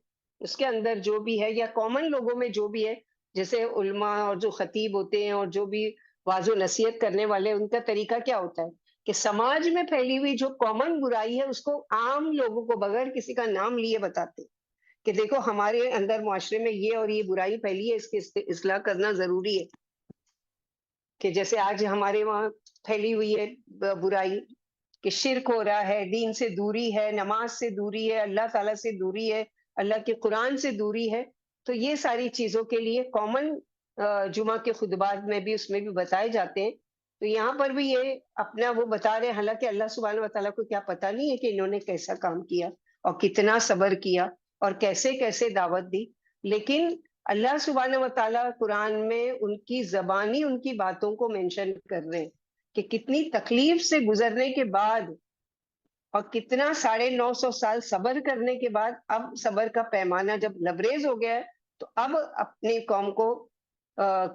اس کے اندر جو بھی ہے، یا کامن لوگوں میں جو بھی ہے، جیسے علماء اور جو خطیب ہوتے ہیں اور جو بھی واعظ و نصیحت کرنے والے، ان کا طریقہ کیا ہوتا ہے کہ سماج میں پھیلی ہوئی جو کامن برائی ہے اس کو عام لوگوں کو بغیر کسی کا نام لیے بتاتے کہ دیکھو ہمارے اندر معاشرے میں یہ اور یہ برائی پھیلی ہے، اس کی اصلاح کرنا ضروری ہے. کہ جیسے آج ہمارے وہاں پھیلی ہوئی ہے برائی کہ شرک ہو رہا ہے، دین سے دوری ہے، نماز سے دوری ہے، اللہ تعالیٰ سے دوری ہے، اللہ کے قرآن سے دوری ہے. تو یہ ساری چیزوں کے لیے کامن جمعہ کے خطبات میں بھی اس میں بھی بتائے جاتے ہیں. تو یہاں پر بھی یہ اپنا وہ بتا رہے ہیں، حالانکہ اللہ سبحانہ و تعالیٰ کو کیا پتہ نہیں ہے کہ انہوں نے کیسا کام کیا اور کتنا صبر کیا اور کیسے کیسے دعوت دی. لیکن اللہ سبحانہ و تعالیٰ قرآن میں ان کی زبانی ان کی باتوں کو مینشن کر رہے ہیں کہ کتنی تکلیف سے گزرنے کے بعد اور کتنا 950 سال صبر کرنے کے بعد اب صبر کا پیمانہ جب لبریز ہو گیا ہے تو اب اپنی قوم کو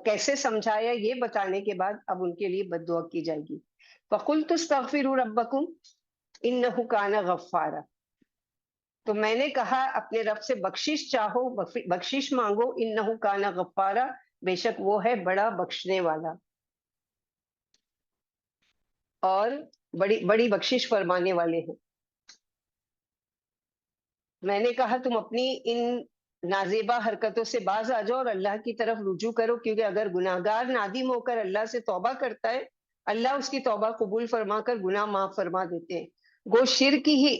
کیسے سمجھایا یہ بتانے کے بعد اب ان کے لیے بد دعا کی جائے گی. فَقُلْتُ اسْتَغْفِرُوا رَبَّكُمْ إِنَّهُ كَانَ غَفَّارًا، تو میں نے کہا اپنے رب سے بخشش چاہو، بخشش مانگو. انہ کان غفارا، بے شک وہ ہے بڑا بخشنے والا اور بڑی بڑی بخشش فرمانے والے ہیں. میں نے کہا تم اپنی ان نازیبا حرکتوں سے باز آ جاؤ اور اللہ کی طرف رجوع کرو، کیونکہ اگر گناہگار نادم ہو کر اللہ سے توبہ کرتا ہے، اللہ اس کی توبہ قبول فرما کر گناہ معاف فرما دیتے ہیں. گو شرک ہی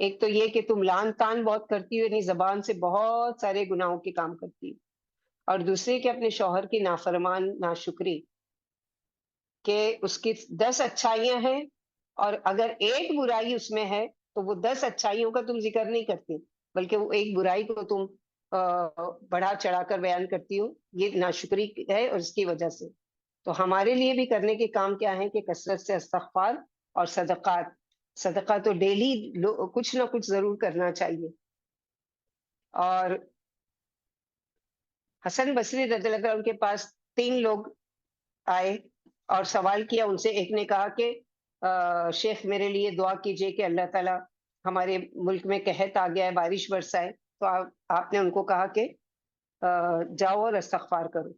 ایک تو یہ کہ تم لان تان بہت کرتی ہو، یعنی زبان سے بہت سارے گناہوں کے کام کرتی ہو، اور دوسرے کہ اپنے شوہر کی نافرمان ناشکری، کہ اس کی 10 اچھائیاں ہیں اور اگر ایک برائی اس میں ہے تو وہ 10 اچھائیوں کا تم ذکر نہیں کرتی، بلکہ وہ ایک برائی کو تم بڑھا چڑھا کر بیان کرتی ہو، یہ ناشکری ہے اور اس کی وجہ سے۔ تو ہمارے لیے بھی کرنے کے کام کیا ہیں کہ کثرت سے استغفار اور صدقات، صدقہ تو ڈیلی کچھ نہ کچھ ضرور کرنا چاہیے۔ اور حسن بصری رضی اللہ عنہ ان کے پاس 3 لوگ آئے اور سوال کیا ان سے، ایک نے کہا کہ شیخ میرے لیے دعا کیجئے کہ اللہ تعالیٰ ہمارے ملک میں قحط آ گیا ہے، بارش برسائے، تو آپ نے ان کو کہا کہ جاؤ اور استغفار کرو۔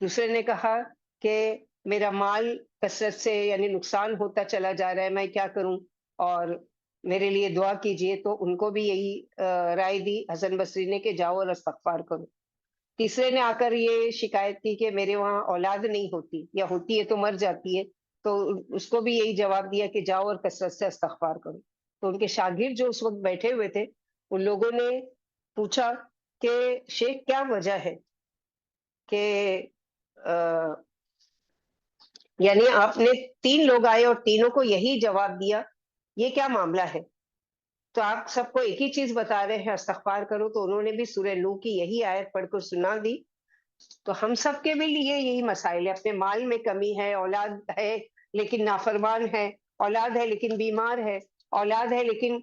دوسرے نے کہا کہ میرا مال کثرت سے یعنی نقصان ہوتا چلا جا رہا ہے، میں کیا کروں، اور میرے لیے دعا کیجئے، تو ان کو بھی یہی رائے دی حسن بصری نے کہ جاؤ اور استغفار کرو۔ تیسرے نے آ کر یہ شکایت کی کہ میرے وہاں اولاد نہیں ہوتی، یا ہوتی ہے تو مر جاتی ہے، تو اس کو بھی یہی جواب دیا کہ جاؤ اور کثرت سے استغفار کرو۔ تو ان کے شاگرد جو اس وقت بیٹھے ہوئے تھے، ان لوگوں نے پوچھا کہ شیخ کیا وجہ ہے کہ یعنی آپ نے 3 لوگ آئے اور تینوں کو یہی جواب دیا، یہ کیا معاملہ ہے؟ تو آپ سب کو ایک ہی چیز بتا رہے ہیں استغفار کرو، تو انہوں نے بھی سورہ نوح کی یہی آیت پڑھ کر سنا دی۔ تو ہم سب کے بھی لیے یہی مسائل ہے، اپنے مال میں کمی ہے، اولاد ہے لیکن نافرمان ہے، اولاد ہے لیکن بیمار ہے، اولاد ہے لیکن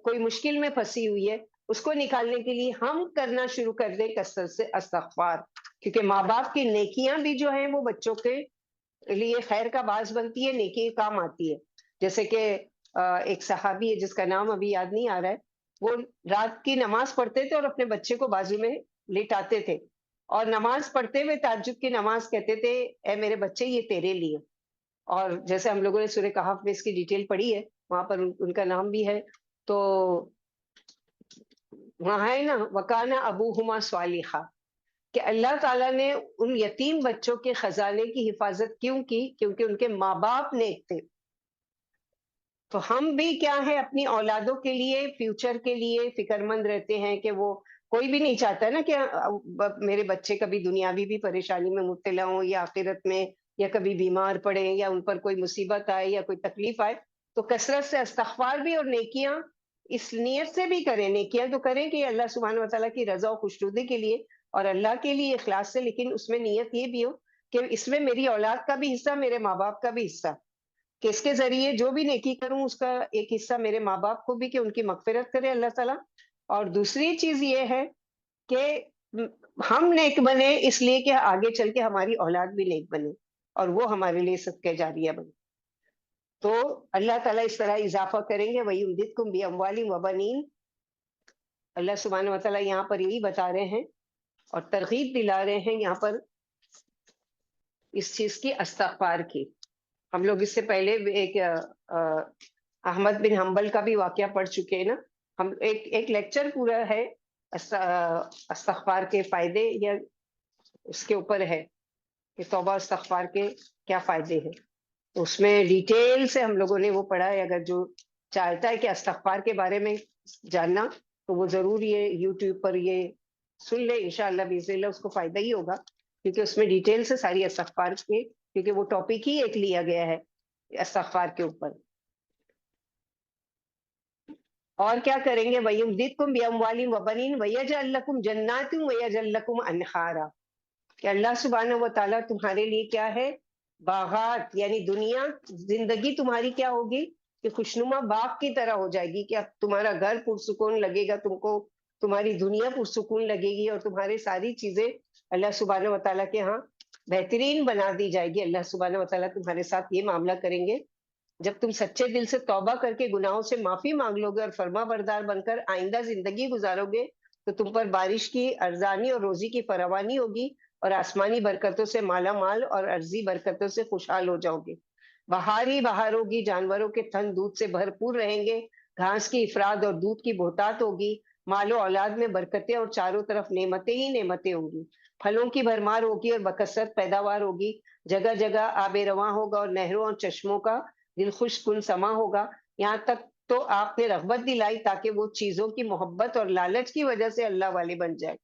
کوئی مشکل میں پھنسی ہوئی ہے، اس کو نکالنے کے لیے ہم کرنا شروع کر دیں کثرت سے استغفار، کیونکہ ماں باپ کی نیکیاں بھی جو ہیں وہ بچوں کے لیے خیر کا باعث بنتی ہے، نیکی کے کام آتی ہے۔ جیسے کہ ایک صحابی ہے جس کا نام ابھی یاد نہیں آ رہا ہے، وہ رات کی نماز پڑھتے تھے اور اپنے بچے کو بازو میں لٹاتے تھے، اور نماز پڑھتے ہوئے تہجد کی نماز کہتے تھے اے میرے بچے یہ تیرے لیے۔ اور جیسے ہم لوگوں نے سورہ کہف میں اس کی ڈیٹیل پڑھی ہے، وہاں پر ان کا نام بھی ہے، تو وہاں ہے نا وکانا ابوہما صالحا، کہ اللہ تعالیٰ نے ان یتیم بچوں کے خزانے کی حفاظت کیوں کی؟ کیونکہ ان کے ماں باپ نیک تھے۔ تو ہم بھی کیا ہے اپنی اولادوں کے لیے، فیوچر کے لیے فکر مند رہتے ہیں، کہ وہ کوئی بھی نہیں چاہتا نا کہ میرے بچے کبھی دنیاوی بھی پریشانی میں مبتلا ہوں، یا آخرت میں، یا کبھی بیمار پڑے، یا ان پر کوئی مصیبت آئے یا کوئی تکلیف آئے۔ تو کثرت سے استغفار بھی اور نیکیاں اس نیت سے بھی کریں، نیکیاں تو کریں کہ اللہ سبحانہ وتعالیٰ کی رضا و خوشنودی کے لیے اور اللہ کے لیے اخلاص سے، لیکن اس میں نیت یہ بھی ہو کہ اس میں میری اولاد کا بھی حصہ، میرے ماں باپ کا بھی حصہ، کہ اس کے ذریعے جو بھی نیکی کروں اس کا ایک حصہ میرے ماں باپ کو بھی، کہ ان کی مغفرت کرے اللہ تعالیٰ۔ اور دوسری چیز یہ ہے کہ ہم نیک بنے اس لیے کہ آگے چل کے ہماری اولاد بھی نیک بنے اور وہ ہمارے لیے صدقہ جاریہ بنے۔ تو اللہ تعالیٰ اس طرح اضافہ کریں گے، وَيُمْدِدْكُمْ بِأَمْوَالٍ وَبَنِينَ۔ اللہ سبحانہ وتعالیٰ یہاں پر یہی بتا رہے ہیں اور ترغیب دلا رہے ہیں یہاں پر اس چیز کی، استغفار کی۔ ہم لوگ اس سے پہلے ایک احمد بن حنبل کا بھی واقعہ پڑھ چکے ہیں نا، ہم ایک لیکچر پورا ہے استغفار کے فائدے، یا اس کے اوپر ہے کہ توبہ استغفار کے کیا فائدے ہیں، تو اس میں ڈیٹیل سے ہم لوگوں نے وہ پڑھا ہے۔ اگر جو چاہتا ہے کہ استغفار کے بارے میں جاننا تو وہ ضرور یہ یوٹیوب پر یہ سن لے، انشاءاللہ باذن اللہ اس کو فائدہ ہی ہوگا، کیونکہ اس میں ڈیٹیل سے ساری استغفار کے، کیونکہ وہ ٹاپک ہی ایک لیا گیا ہے استغفار کے اوپر۔ اور کیا کریں گے؟ وَيُمْدِدْكُمْ بِأَمْوَالٍ وَبَنِينَ وَيَجْعَلْ لَكُمْ جَنَّاتٍ وَيَجْعَلْ لَكُمْ أَنْهَارًا، کہ اللہ سبحانہ و تعالیٰ تمہارے لیے کیا ہے؟ باغات، یعنی دنیا زندگی تمہاری کیا ہوگی کہ خوشنما باغ کی طرح ہو جائے گی، کہ اب تمہارا گھر پرسکون لگے گا تم کو، تمہاری دنیا پرسکون لگے گی، اور تمہاری ساری چیزیں اللہ سبحانہ و تعالیٰ کے ہاں بہترین بنا دی جائے گی۔ اللہ سبحانہ و تعالیٰ تمہارے ساتھ یہ معاملہ کریں گے جب تم سچے دل سے توبہ کر کے گناہوں سے معافی مانگ لو گے اور فرما بردار بن کر آئندہ زندگی گزارو گے، تو تم پر بارش کی ارزانی اور روزی کی فراوانی ہوگی، اور آسمانی برکتوں سے مالا مال اور ارضی برکتوں سے خوشحال ہو جاؤ گے۔ بہار ہی بہار ہوگی، جانوروں کے تھن دودھ سے بھرپور رہیں گے، گھاس کی افراد اور دودھ کی بہتات ہوگی، مال و اولاد میں برکتیں اور چاروں طرف نعمتیں ہی نعمتیں ہوں گی، پھلوں کی بھرمار ہوگی اور بکثرت پیداوار ہوگی، جگہ جگہ آب رواں ہوگا اور نہروں اور چشموں کا دل خوش کن سما ہوگا، یہاں تک تو آپ نے رغبت دلائی تاکہ وہ چیزوں کی محبت اور لالچ کی وجہ سے اللہ والے بن جائے.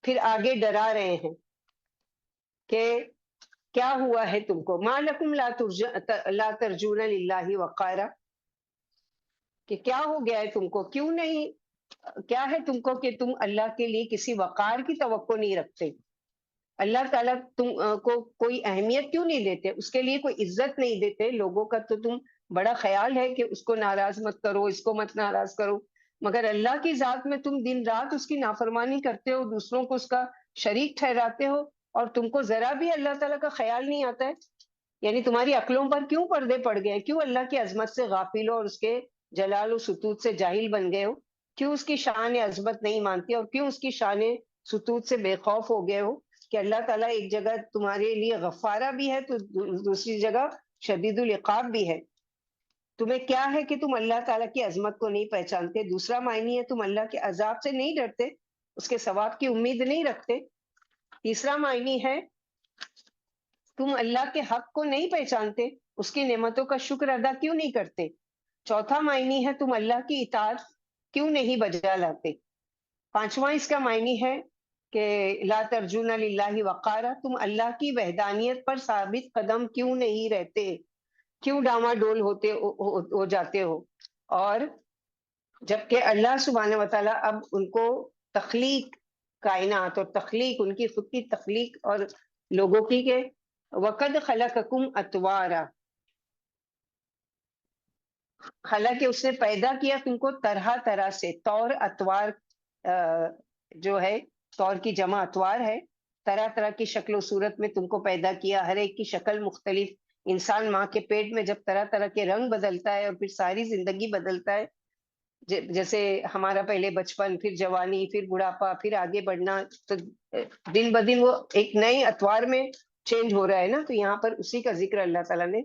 پھر آگے ڈرا رہے ہیں کہ کیا ہوا ہے تم کو، ما لکم لا ترجون للہ وقارا، کہ کیا ہو گیا ہے تم کو، کیوں نہیں، کیا ہے تم کو کہ تم اللہ کے لیے کسی وقار کی توقع نہیں رکھتے، اللہ تعالیٰ تم کو کوئی اہمیت کیوں نہیں دیتے، اس کے لیے کوئی عزت نہیں دیتے. لوگوں کا تو تم بڑا خیال ہے کہ اس کو ناراض مت کرو، اس کو مت ناراض کرو، مگر اللہ کی ذات میں تم دن رات اس کی نافرمانی کرتے ہو، دوسروں کو اس کا شریک ٹھہراتے ہو، اور تم کو ذرا بھی اللہ تعالیٰ کا خیال نہیں آتا ہے. یعنی تمہاری عقلوں پر کیوں پردے پڑ گئے، کیوں اللہ کی عظمت سے غافل ہو اور اس کے جلال و ستوت سے جاہل بن گئے ہو، کیوں اس کی شان عظمت نہیں مانتے، اور کیوں اس کی شان ستوت سے بے خوف ہو گئے ہو کہ اللہ تعالیٰ ایک جگہ تمہارے لیے غفارہ بھی ہے تو دوسری جگہ شدید العقاب بھی ہے. تمہیں کیا ہے کہ تم اللہ تعالیٰ کی عظمت کو نہیں پہچانتے. دوسرا معنی ہے تم اللہ کے عذاب سے نہیں ڈرتے، اس کے ثواب کی امید نہیں رکھتے. تیسرا معنی ہے تم اللہ کے حق کو نہیں پہچانتے، اس کی نعمتوں کا شکر ادا کیوں نہیں کرتے. چوتھا معنی ہے تم اللہ کی اطاعت کیوں نہیں بجا لاتے. پانچواں اس کا معنی ہے کہ لا ترجون للہ وقارا، تم اللہ کی وحدانیت پر ثابت قدم کیوں نہیں رہتے، کیوں ڈاماڈول ہو جاتے ہو. اور جبکہ اللہ سبحانہ وتعالیٰ اب ان کو تخلیق کائنات اور تخلیق ان کی خود کی تخلیق اور لوگوں کی کہ وقد خلقکم اتوارا، حالانکہ اس نے پیدا کیا تم کو طرح طرح سے. طور اتوار جو ہے، طور کی جمع اتوار ہے، طرح طرح کی شکل و صورت میں تم کو پیدا کیا، ہر ایک کی شکل مختلف. انسان ماں کے پیٹ میں جب طرح طرح کے رنگ بدلتا ہے اور پھر ساری زندگی بدلتا ہے، جیسے ہمارا پہلے بچپن، پھر جوانی، پھر بڑھاپا، پھر آگے بڑھنا، تو دن بدن وہ ایک نئے اتوار میں چینج ہو رہا ہے نا. تو یہاں پر اسی کا ذکر اللہ تعالیٰ نے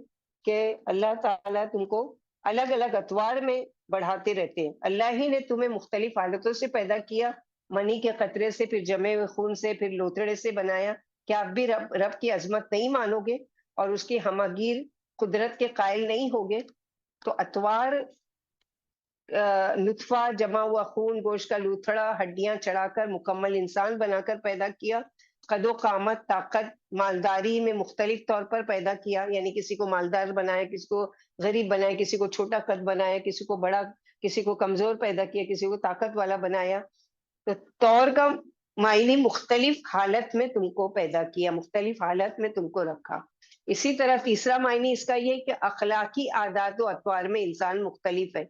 کہ اللہ تعالیٰ تم کو الگ الگ اتوار میں بڑھاتے رہتے ہیں. اللہ ہی نے تمہیں مختلف حالتوں سے پیدا کیا، منی کے قطرے سے، پھر جمے ہوئے خون سے، پھر لوتڑے سے بنایا. کیا آپ بھی رب کی عظمت نہیں مانو گے اور اس کی ہماگیر قدرت کے قائل نہیں ہوگے. تو اتوار، نطفہ، جمع ہوا خون، گوشت کا لوتھڑا، ہڈیاں چڑھا کر مکمل انسان بنا کر پیدا کیا. قد و قامت، طاقت، مالداری میں مختلف طور پر پیدا کیا، یعنی کسی کو مالدار بنایا، کسی کو غریب بنایا، کسی کو چھوٹا قد بنایا، کسی کو بڑا، کسی کو کمزور پیدا کیا، کسی کو طاقت والا بنایا. تو طور کا معنی مختلف حالت میں تم کو پیدا کیا، مختلف حالت میں تم کو رکھا. اسی طرح تیسرا معنی اس کا یہ کہ اخلاقی عادات و اطوار میں انسان مختلف ہے.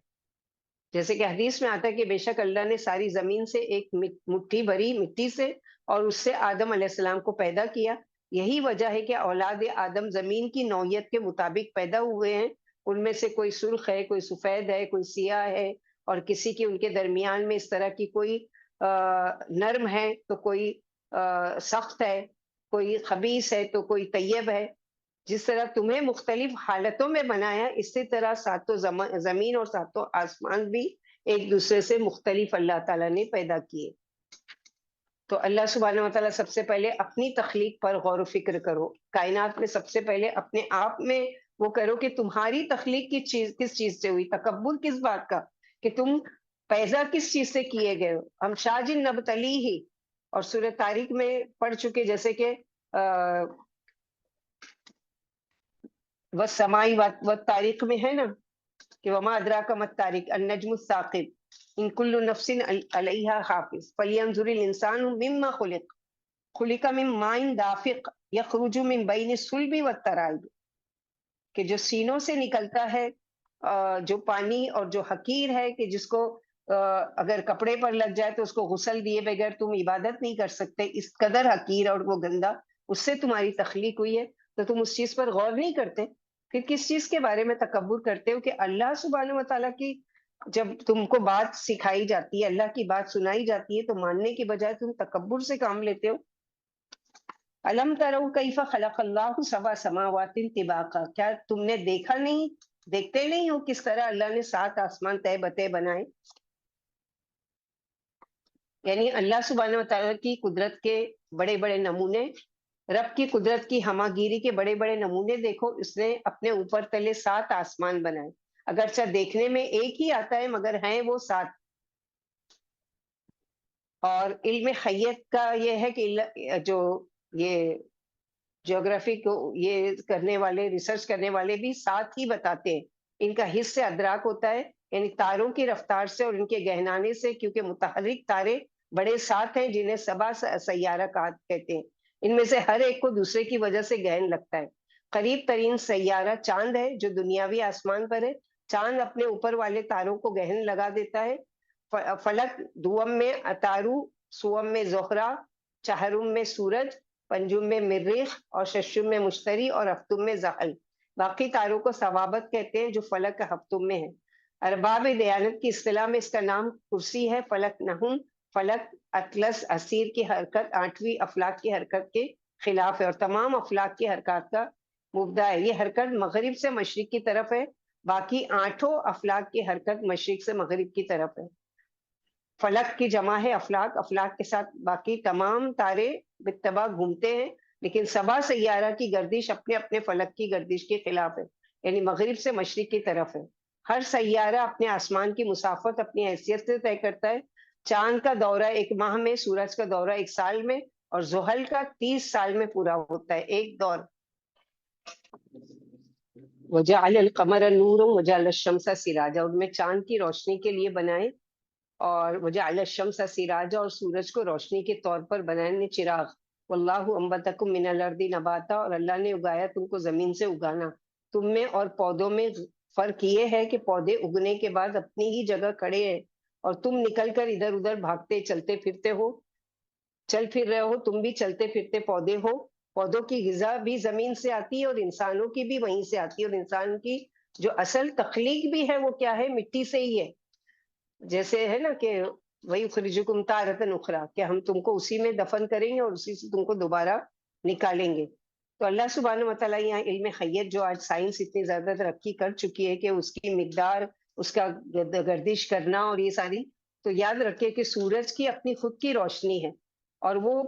جیسے کہ حدیث میں آتا ہے کہ بے شک اللہ نے ساری زمین سے ایک مٹھی بھری مٹی سے اور اس سے آدم علیہ السلام کو پیدا کیا. یہی وجہ ہے کہ اولاد آدم زمین کی نوعیت کے مطابق پیدا ہوئے ہیں. ان میں سے کوئی سرخ ہے، کوئی سفید ہے، کوئی سیاہ ہے، اور کسی کی ان کے درمیان میں اس طرح کی کوئی نرم ہے تو کوئی سخت ہے، کوئی خبیث ہے تو کوئی طیب ہے. جس طرح تمہیں مختلف حالتوں میں بنایا، اسی طرح ساتوں زمین اور ساتوں آسمان بھی ایک دوسرے سے مختلف اللہ تعالیٰ نے پیدا کیے. تو اللہ سبحانہ وتعالیٰ سب سے پہلے اپنی تخلیق پر غور و فکر کرو. کائنات میں سب سے پہلے اپنے آپ میں وہ کرو کہ تمہاری تخلیق کی چیز کس چیز سے ہوئی، تکبر کس بات کا، کہ تم پیدا کس چیز سے کیے گئے ہو. ہم شاجن نبتلی ہی اور سورہ طارق میں پڑھ چکے، جیسے کہ والسماء والطارق میں ہے نا کہ وما ادراک ما الطارق النجم الثاقب ان کل نفس علیہا حافظ فلینظر الانسان مما خلق خلق من ماء دافق یخرج من بین الصلب والترائب، کہ جو سینوں سے نکلتا ہے، جو پانی اور جو حقیر ہے، کہ جس کو اگر کپڑے پر لگ جائے تو اس کو غسل دیے بغیر تم عبادت نہیں کر سکتے، اس قدر حقیر اور وہ گندا اس سے تمہاری تخلیق ہوئی ہے. تو تم اس چیز پر غور نہیں کرتے، پھر کس چیز کے بارے میں تکبر کرتے ہو کہ اللہ سبحانہ وتعالیٰ کی جب تم کو بات سکھائی جاتی ہے، اللہ کی بات سنائی جاتی ہے، تو ماننے کی بجائے تم تکبر سے کام لیتے ہو. الم تروا کیف خلق اللہ سبع سماوات طباقا، کیا تم نے دیکھا نہیں، دیکھتے نہیں ہو کس طرح اللہ نے 7 آسمان تہ بتہ بنائے. یعنی اللہ سبحانہ وتعالیٰ کی قدرت کے بڑے بڑے نمونے، رب کی قدرت کی ہماگیری کے بڑے بڑے نمونے دیکھو. اس نے اپنے اوپر تلے 7 آسمان بنائے. اگرچہ دیکھنے میں ایک ہی آتا ہے مگر ہیں وہ 7. اور علم خیت کا یہ ہے کہ جو یہ جیوگرافی کو یہ کرنے والے ریسرچ کرنے والے بھی ساتھ ہی بتاتے ہیں. ان کا حس سے ادراک ہوتا ہے، یعنی تاروں کی رفتار سے اور ان کے گہنانے سے، کیونکہ متحرک تارے بڑے 7 ہیں جنہیں سبا سیارہ کہتے ہیں. ان میں سے ہر ایک کو دوسرے کی وجہ سے گہن لگتا ہے. قریب ترین سیارہ چاند ہے جو دنیاوی آسمان پر ہے. چاند اپنے اوپر والے تاروں کو گہن لگا دیتا ہے. فلک دوم میں اتارو، سوم میں زہرہ، چہرم میں سورج، پنجم میں مریخ اور ششم میں مشتری اور ہفتم میں زحل. باقی تاروں کو ثوابت کہتے ہیں جو فلک کا ہفتم میں ہے. ارباب دیانت کی اصطلاح میں اس کا نام کرسی ہے. فلک نہم، فلک اطلس اسیر کی حرکت 8ویں افلاک کی حرکت کے خلاف ہے اور تمام افلاک کی حرکات کا مبدا ہے. یہ حرکت مغرب سے مشرق کی طرف ہے، باقی 8 افلاک کی حرکت مشرق سے مغرب کی طرف ہے. فلک کی جمع ہے افلاک. افلاک کے ساتھ باقی تمام تارے باتباع گھومتے ہیں، لیکن سبا سیارہ کی گردش اپنے اپنے فلک کی گردش کے خلاف ہے، یعنی مغرب سے مشرق کی طرف ہے. ہر سیارہ اپنے آسمان کی مسافت اپنی حیثیت سے طے کرتا ہے. چاند کا دورہ 1 ماہ میں، سورج کا دورہ 1 سال میں اور زحل کا 30 سال میں پورا ہوتا ہے ایک دور. وجعل القمر نورا وجعل الشمس سراجا، ان میں چاند کی روشنی کے لیے بنائے اور وجعل الشمس سراجا اور سورج کو روشنی کے طور پر بنانے چراغ. واللہ انبتکم من الارض نباتا، اور اللہ نے اگایا تم کو زمین سے اگانا. تم میں اور پودوں میں فرق یہ ہے کہ پودے اگنے کے بعد اپنی ہی جگہ کھڑے ہیں اور تم نکل کر ادھر ادھر بھاگتے چلتے پھرتے ہو، چل پھر رہے ہو. تم بھی چلتے پھرتے پودے ہو. پودوں کی غذا بھی زمین سے آتی ہے اور انسانوں کی بھی وہیں سے آتی ہے، اور انسان کی جو اصل تخلیق بھی ہے وہ کیا ہے؟ مٹی سے ہی ہے. جیسے ہے نا کہ وہی خرجکم تارۃ اخری، کہ ہم تم کو اسی میں دفن کریں گے اور اسی سے تم کو دوبارہ نکالیں گے. تو اللہ سبحانہ وتعالیٰ یہاں علم خیت جو آج سائنس اتنی زیادہ ترقی کر چکی ہے کہ اس کی مقدار، اس کا گردش کرنا اور یہ ساری، تو یاد رکھے کہ سورج کی اپنی خود کی روشنی ہے اور وہ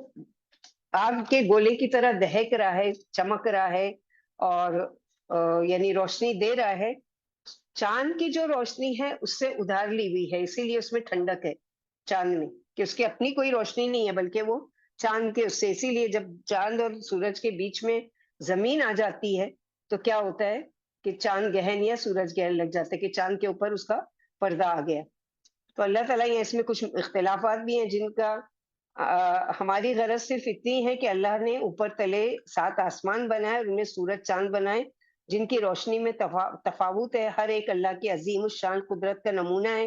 آگ کے گولے کی طرح دہک رہا ہے، چمک رہا ہے اور یعنی روشنی دے رہا ہے. چاند کی جو روشنی ہے اس سے ادھار لی ہوئی ہے، اسی لیے اس میں ٹھنڈک ہے چاند میں، کہ اس کی اپنی کوئی روشنی نہیں ہے بلکہ وہ چاند کے اس سے. اسی لیے جب چاند اور سورج کے بیچ میں زمین آ جاتی ہے تو کیا ہوتا ہے کہ چاند گہن یا سورج گہن لگ جاتا ہے، کہ چاند کے اوپر اس کا پردہ آ گیا. تو اللہ تعالیٰ یہ اس میں کچھ اختلافات بھی ہیں جن کا ہماری غرض صرف اتنی ہے کہ اللہ نے اوپر تلے 7 آسمان بنائے اور ان میں سورج چاند بنائے جن کی روشنی میں تفاوت ہے. ہر ایک اللہ کی عظیم الشان قدرت کا نمونہ ہے.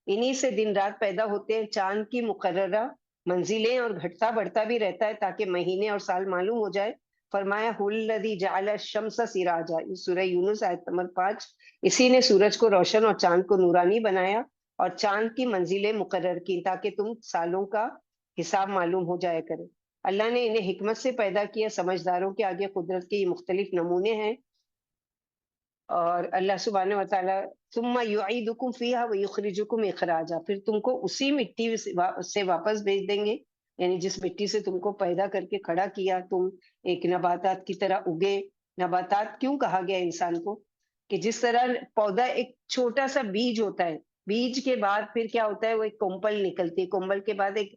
انہی سے دن رات پیدا ہوتے ہیں. چاند کی مقررہ منزلیں اور گھٹتا بڑھتا بھی رہتا ہے تاکہ مہینے اور سال معلوم ہو جائے. فرمایا هو الذی جعل الشمس سراجا، سورہ یونس آیت نمبر 5. اسی نے سورج کو روشن اور چاند کو نورانی بنایا اور چاند کی منزلیں مقرر کی تاکہ تم سالوں کا حساب معلوم ہو جایا کرے. اللہ نے انہیں حکمت سے پیدا کیا. سمجھداروں کے آگے قدرت کے یہ مختلف نمونے ہیں. اور اللہ سبحانہ وتعالیٰ ثم یعیدکم فیہا ویخرجکم اخراجا، پھر تم کو اسی مٹی سے واپس بھیج دیں گے، یعنی جس مٹی سے تم کو پیدا کر کے کھڑا کیا تم ایک نباتات کی طرح اگے. نباتات کیوں کہا گیا انسان کو؟ کہ جس طرح پودا ایک چھوٹا سا بیج ہوتا ہے، بیج کے بعد پھر کیا ہوتا ہے، وہ ایک کمپل نکلتی ہے، کمپل کے بعد ایک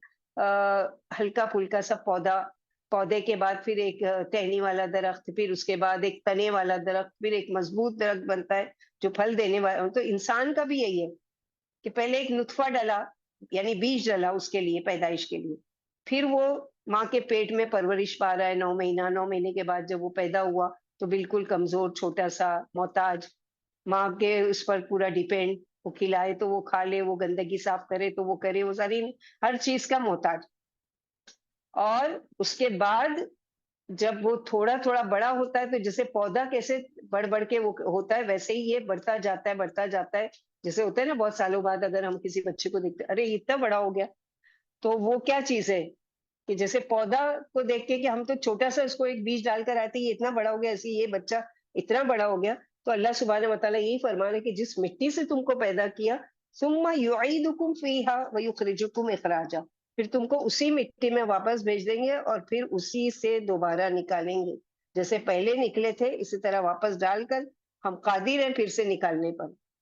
ہلکا پھلکا سا پودا، پودے کے بعد پھر ایک ٹہنی والا درخت، پھر اس کے بعد ایک تنے والا درخت، پھر ایک مضبوط درخت بنتا ہے جو پھل دینے والا. تو انسان کا بھی یہی ہے کہ پہلے ایک نطفہ ڈلا، یعنی بیج ڈلا اس کے لیے، پیدائش کے لیے، پھر وہ ماں کے پیٹ میں پرورش پا رہا ہے 9 مہینہ. 9 مہینے کے بعد جب وہ پیدا ہوا تو بالکل کمزور، چھوٹا سا، محتاج، ماں کے اس پر پورا ڈیپینڈ. وہ کھلائے تو وہ کھا لے، وہ گندگی صاف کرے تو وہ کرے، وہ ساری ہر چیز کا محتاج. اور اس کے بعد جب وہ تھوڑا تھوڑا بڑا ہوتا ہے تو جیسے پودا کیسے بڑھ بڑھ کے وہ ہوتا ہے ویسے ہی یہ بڑھتا جاتا ہے، بڑھتا جاتا ہے. جیسے ہوتا ہے نا بہت سالوں بعد اگر ہم کسی بچے کو دیکھتے ارے یہ اتنا بڑا ہو گیا، تو وہ کیا چیز ہے کہ جیسے پودا کو دیکھ کے کہ ہم تو چھوٹا سا اس کو ایک بیج ڈال کر آتے یہ اتنا بڑا ہو گیا، ایسے یہ بچہ اتنا بڑا ہو گیا. تو اللہ سبحانہ وتعالیٰ یہی فرما رہے کہ جس مٹی سے تم کو پیدا کیا ثم یعیدکم فیہا ویخرجکم اخراجا، پھر تم کو اسی مٹی میں واپس بھیج دیں گے اور پھر اسی سے دوبارہ نکالیں گے. جیسے پہلے نکلے تھے اسی طرح واپس ڈال کر ہم قادر ہیں پھر سے نکالنے پر.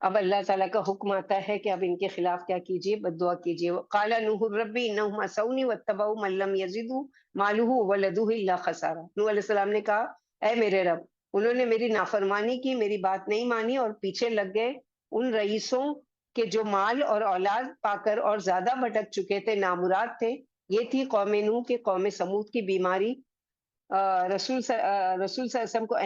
اب اللہ تعالیٰ کا حکم آتا ہے کہ اب ان کے خلاف کیا کیجیے، بد دعا کیجیے. قال نوح ربی انہم عصونی واتبعوا من لم یزدہ مالہ وولدہ الا خسارا. نوح علیہ السلام نے کہا اے میرے رب، انہوں نے میری نافرمانی کی، میری بات نہیں مانی اور پیچھے لگ گئے ان رئیسوں کے جو مال اور اولاد پا کر اور زیادہ بھٹک چکے تھے، نامراد تھے. یہ تھی قوم نوح کے قوم سمود کی بیماری. رسول صلی اللہ علیہ وسلم کو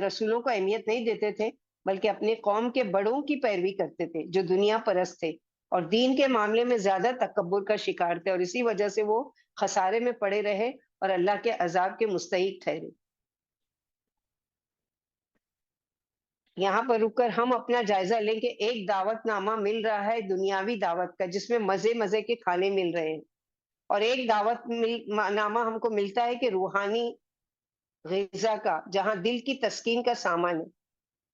رسولوں کو اہمیت نہیں دیتے تھے، بلکہ اپنے قوم کے بڑوں کی پیروی کرتے تھے جو دنیا پرست تھے اور دین کے معاملے میں زیادہ تکبر کا شکار تھے، اور اسی وجہ سے وہ خسارے میں پڑے رہے اور اللہ کے عذاب کے مستحق ٹھہرے. یہاں پر رک کر ہم اپنا جائزہ لیں کہ ایک دعوت نامہ مل رہا ہے دنیاوی دعوت کا، جس میں مزے مزے کے کھانے مل رہے ہیں، اور ایک دعوت نامہ ہم کو ملتا ہے کہ روحانی غذا کا، جہاں دل کی تسکین کا سامان ہے.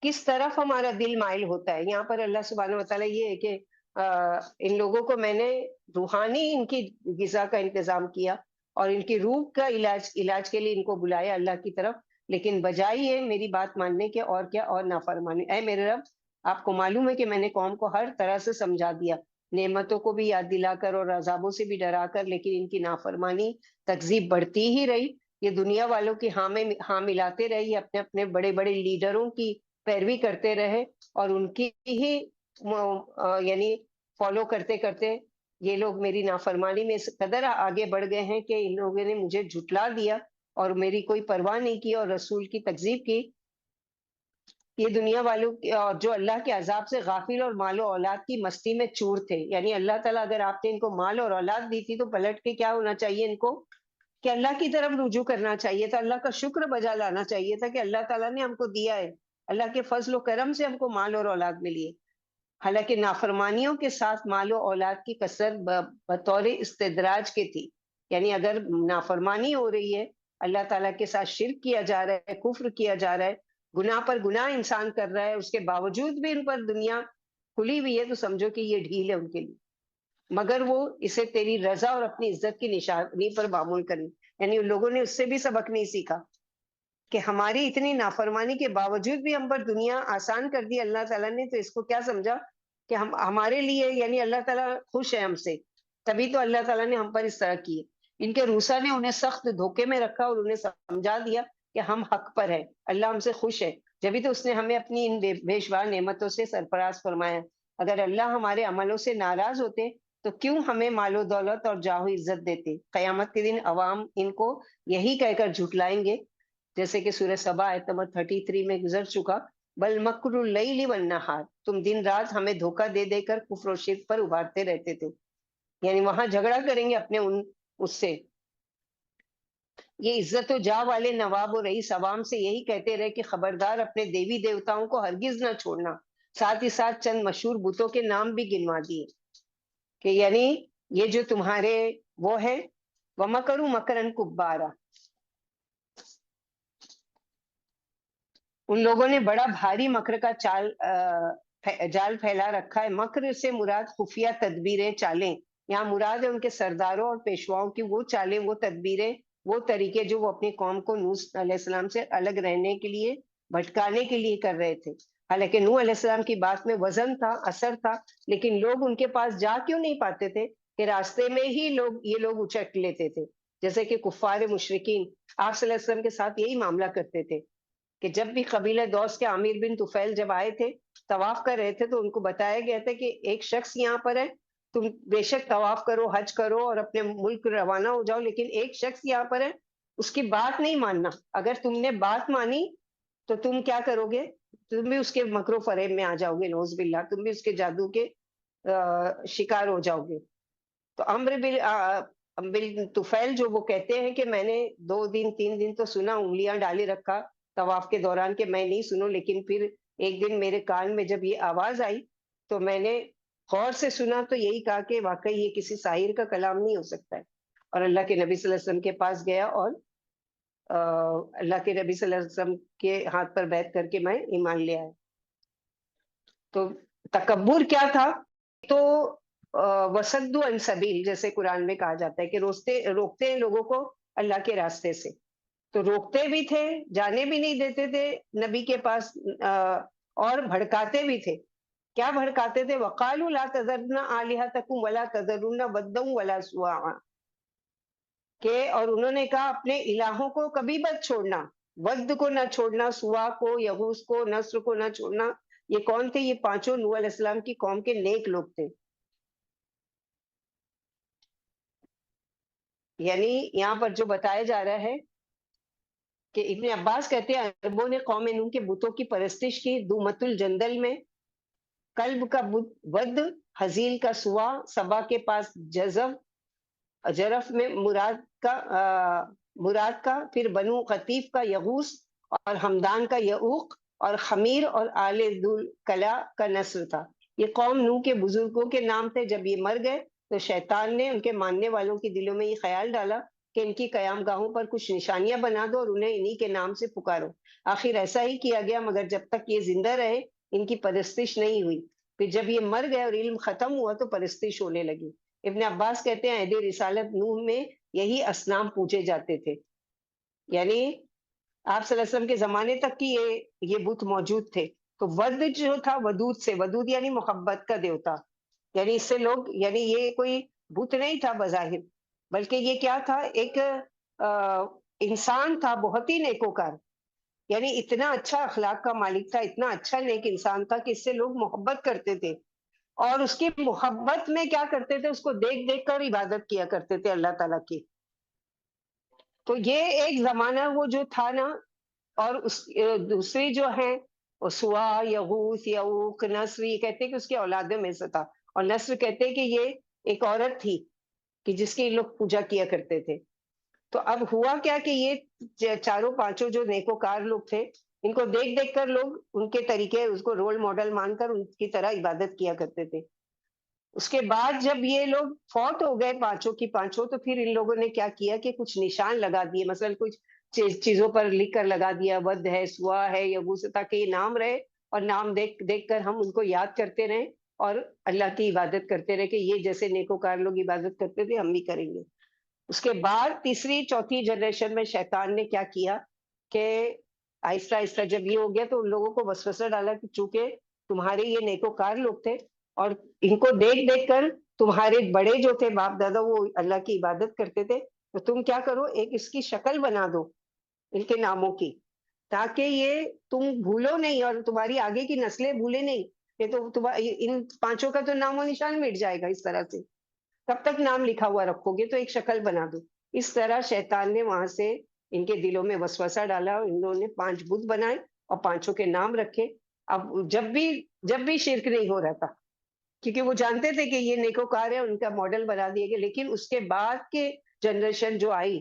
کس طرف ہمارا دل مائل ہوتا ہے. یہاں پر اللہ سبحانہ وتعالیٰ یہ ہے کہ ان لوگوں کو میں نے روحانی ان کی غذا کا انتظام کیا اور ان کی روح کا علاج کے لیے ان کو بلایا اللہ کی طرف، لیکن بجائے یہ میری بات ماننے کے اور کیا اور نافرمانی. اے میرے رب، آپ کو معلوم ہے کہ میں نے قوم کو ہر طرح سے سمجھا دیا، نعمتوں کو بھی یاد دلا کر اور عذابوں سے بھی ڈرا کر، لیکن ان کی نافرمانی تکذیب بڑھتی ہی رہی. یہ دنیا والوں کی ہاں ملاتے رہے، یہ اپنے اپنے بڑے بڑے لیڈروں کی پیروی کرتے رہے اور ان کی ہی یعنی فالو کرتے کرتے یہ لوگ میری نافرمانی میں اس قدر آگے بڑھ گئے ہیں کہ ان لوگوں نے مجھے جھٹلا دیا اور میری کوئی پرواہ نہیں کی اور رسول کی تکذیب کی. یہ دنیا والوں اور جو اللہ کے عذاب سے غافل اور مال و اولاد کی مستی میں چور تھے. یعنی اللہ تعالیٰ اگر آپ نے ان کو مال اور اولاد دی تھی تو پلٹ کے کیا ہونا چاہیے ان کو کہ اللہ کی طرف رجوع کرنا چاہیے تھا، اللہ کا شکر بجا لانا چاہیے تھا کہ اللہ تعالیٰ نے ہم کو دیا ہے، اللہ کے فضل و کرم سے ہم کو مال اور اولاد ملی ہے. حالانکہ نافرمانیوں کے ساتھ مال و اولاد کی کثرت بطور استدراج کے تھی. یعنی اگر نافرمانی ہو رہی ہے، اللہ تعالیٰ کے ساتھ شرک کیا جا رہا ہے، کفر کیا جا رہا ہے، گناہ پر گناہ انسان کر رہا ہے، اس کے باوجود بھی ان پر دنیا کھلی ہوئی ہے، تو سمجھو کہ یہ ڈھیل ہے ان کے لیے. مگر وہ اسے تیری رضا اور اپنی عزت کی نشانی پر معمول کرنی. یعنی ان لوگوں نے اس سے بھی سبق نہیں سیکھا کہ ہماری اتنی نافرمانی کے باوجود بھی ہم پر دنیا آسان کر دی اللہ تعالیٰ نے، تو اس کو کیا سمجھا کہ ہم ہمارے لیے یعنی اللہ تعالیٰ خوش ہے ہم سے، تبھی تو اللہ تعالیٰ نے ہم پر اس طرح کی. ان کے روسا نے انہیں سخت دھوکے میں رکھا اور انہیں سمجھا دیا کہ ہم حق پر ہے، اللہ ہم سے خوش ہے، جبھی تو اس نے ہمیں اپنی ان بے شمار نعمتوں سے سرفراز فرمایا. اگر اللہ ہمارے عملوں سے ناراض ہوتے تو کیوں ہمیں مال و دولت اور جاہ و عزت دیتے. قیامت کے دن عوام ان کو یہی کہہ کر جھٹلائیں گے، جیسے کہ سورہ سبا آیت نمبر 33 میں گزر چکا، بل مکر اللیل والنہار، تم دن رات ہمیں دھوکہ دے دے کر کفر و شرک پر ابھارتے رہتے تھے. یعنی وہاں جھگڑا کریں گے اپنے اس سے. یہ عزت و جاہ والے نواب و رئیس عوام سے یہی کہتے رہے کہ خبردار اپنے دیوی دیوتاؤں کو ہرگز نہ چھوڑنا. ساتھ ہی ساتھ چند مشہور بتوں کے نام بھی گنوا دیے کہ یعنی یہ جو تمہارے وہ ہے وَمَكَرُوا مَكْرًا كُبَّارًا، ان لوگوں نے بڑا بھاری مکر کا جال پھیلا رکھا ہے. مکر سے مراد خفیہ تدبیریں، چالیں. یہاں مراد ہے ان کے سرداروں اور پیشواؤں کی وہ چالیں، وہ تدبیریں، وہ طریقے جو وہ اپنی قوم کو نوح علیہ السلام سے الگ رہنے کے لیے، بھٹکانے کے لیے کر رہے تھے. حالانکہ نوح علیہ السلام کی بات میں وزن تھا، اثر تھا، لیکن لوگ ان کے پاس جا کیوں نہیں پاتے تھے کہ راستے میں ہی یہ لوگ اچک لیتے تھے. جیسے کہ کفار مشرکین آپ صلی اللہ علیہ وسلم کے ساتھ یہی معاملہ کرتے تھے کہ جب بھی قبیلہ دوس کے عامر بن طفیل جب آئے تھے طواف کر رہے تھے تو ان کو بتایا گیا تھا کہ ایک شخص یہاں پر ہے، تم بے شک طواف کرو، حج کرو اور اپنے ملک روانہ ہو جاؤ، لیکن ایک شخص یہاں پر ہے، اس کی بات نہیں ماننا. اگر تم نے بات مانی تو تم کیا کرو گے؟ تم بھی اس کے مکر و فریب میں آ جاؤ گے، نعوذ باللہ، تم بھی اس کے جادو کے شکار ہو جاؤ گے. تو عمرو بن طفیل جو وہ کہتے ہیں کہ میں نے 2 دن 3 دن تو سنا، انگلیاں ڈالے رکھا طواف کے دوران کہ میں نہیں سنوں، لیکن پھر ایک دن میرے کان میں جب یہ آواز آئی تو میں نے غور سے سنا تو یہی کہا کہ واقعی یہ کسی ساحر کا کلام نہیں ہو سکتا ہے. اور اللہ کے نبی صلی اللہ علیہ وسلم کے پاس گیا اور اللہ کے نبی صلی اللہ علیہ وسلم کے ہاتھ پر بیعت کر کے میں ایمان لے آیا. تو تکبر کیا تھا؟ تو وسد عن سبیل، جیسے قرآن میں کہا جاتا ہے کہ روکتے ہیں لوگوں کو اللہ کے راستے سے. تو روکتے بھی تھے، جانے بھی نہیں دیتے تھے نبی کے پاس، اور بھڑکاتے بھی تھے. کیا بھڑکاتے تھے؟ وقالوا لا تذرن آلہتکم ولا تذرن ودا ولا سواعا، کہ اور انہوں نے کہا اپنے الہوں کو کبھی مت چھوڑنا، ود کو نہ چھوڑنا، سوا کو، یغوث کو، نصر کو نہ چھوڑنا۔ یہ کون تھے؟ یہ پانچوں نوح علیہ السلام کی قوم کے نیک لوگ تھے۔ یعنی یہاں پر جو بتایا جا رہا ہے کہ ابن عباس کہتے ہیں عربوں نے قوم نوح کے بتوں کی پرستش کی، دومت الجندل میں، کلب کا بت ود، حزیل کا سوا، سبا کے پاس جزب، جرف میں مراد کا، پھر بنو قطیف کا یغوث، اور ہمدان کا یعوق، اور خمیر اور آل ذل کلا کا نسل تھا۔ یہ قوم نوح کے بزرگوں کے نام تھے۔ جب یہ مر گئے تو شیطان نے ان کے ماننے والوں کے دلوں میں یہ خیال ڈالا کہ ان کی قیام گاہوں پر کچھ نشانیاں بنا دو اور انہیں انہی کے نام سے پکارو۔ آخر ایسا ہی کیا گیا، مگر جب تک یہ زندہ رہے ان کی پرستش نہیں ہوئی۔ پھر جب یہ مر گئے اور علم ختم ہوا تو پرستش ہونے لگی۔ ابن عباس کہتے ہیں عہد رسالت نوح میں یہی اصنام پوجے جاتے تھے، یعنی آپ صلی اللہ علیہ وسلم کے زمانے تک کی یہ بت موجود تھے۔ تو ود جو تھا ودود سے، ودود یعنی محبت کا دیوتا، یعنی اس سے لوگ، یعنی یہ کوئی بت نہیں تھا بظاہر، بلکہ یہ کیا تھا؟ ایک انسان تھا بہت ہی نیکوکار، یعنی اتنا اچھا اخلاق کا مالک تھا، اتنا اچھا نیک انسان تھا کہ اس سے لوگ محبت کرتے تھے، اور اس کی محبت میں کیا کرتے تھے؟ اس کو دیکھ دیکھ کر عبادت کیا کرتے تھے اللہ تعالیٰ کی۔ تو یہ ایک زمانہ وہ جو تھا نا، اور اس دوسری جو ہے سوا، یغوث، یعوق، نصر، یہ کہتے ہیں کہ اس کے اولادوں میں سے تھا، اور نصر کہتے ہیں کہ یہ ایک عورت تھی کہ جس کی لوگ پوجا کیا کرتے تھے۔ تو اب ہوا کیا کہ یہ چاروں پانچوں جو نیکوکار لوگ تھے، ان کو دیکھ دیکھ کر لوگ ان کے طریقے، اس کو رول ماڈل مان کر ان کی طرح عبادت کیا کرتے تھے۔ اس کے بعد جب یہ لوگ فوت ہو گئے پانچوں کی پانچوں، تو پھر ان لوگوں نے کیا کیا کہ کچھ نشان لگا دیے، مثلا کچھ چیزوں پر لکھ کر لگا دیا، ود ہے، سوا ہے، یغوث، تاکہ یہ نام رہے، اور نام دیکھ دیکھ کر ہم ان کو یاد کرتے رہیں اور اللہ کی عبادت کرتے رہے، کہ یہ جیسے نیکوکار لوگ عبادت کرتے تھے ہم بھی کریں گے۔ اس کے بعد تیسری چوتھی جنریشن میں شیطان نے کیا کیا کہ آہستہ آہستہ جب یہ ہو گیا تو ان لوگوں کو وسوسہ ڈالا کہ چونکہ تمہارے یہ نیکوکار لوگ تھے اور ان کو دیکھ دیکھ کر تمہارے بڑے جو تھے باپ دادا وہ اللہ کی عبادت کرتے تھے، تو تم کیا کرو، ایک اس کی شکل بنا دو ان کے ناموں کی، تاکہ یہ تم بھولو نہیں اور تمہاری آگے کی نسلیں بھولے نہیں، یہ تو ان پانچوں کا تو نام و نشان مٹ جائے گا اس طرح سے، کب تک نام لکھا ہوا رکھو گے، تو ایک شکل بنا دو۔ اس طرح شیطان نے وہاں سے ان کے دلوں میں وسوسہ ڈالا، انہوں نے 5 بت بنائے اور پانچوں کے نام رکھے۔ اب جب بھی شرک نہیں ہو رہا تھا، کیونکہ وہ جانتے تھے کہ یہ نیکوکار ہے، ان کا ماڈل بنا دیے گئے، لیکن اس کے بعد کے جنریشن جو آئی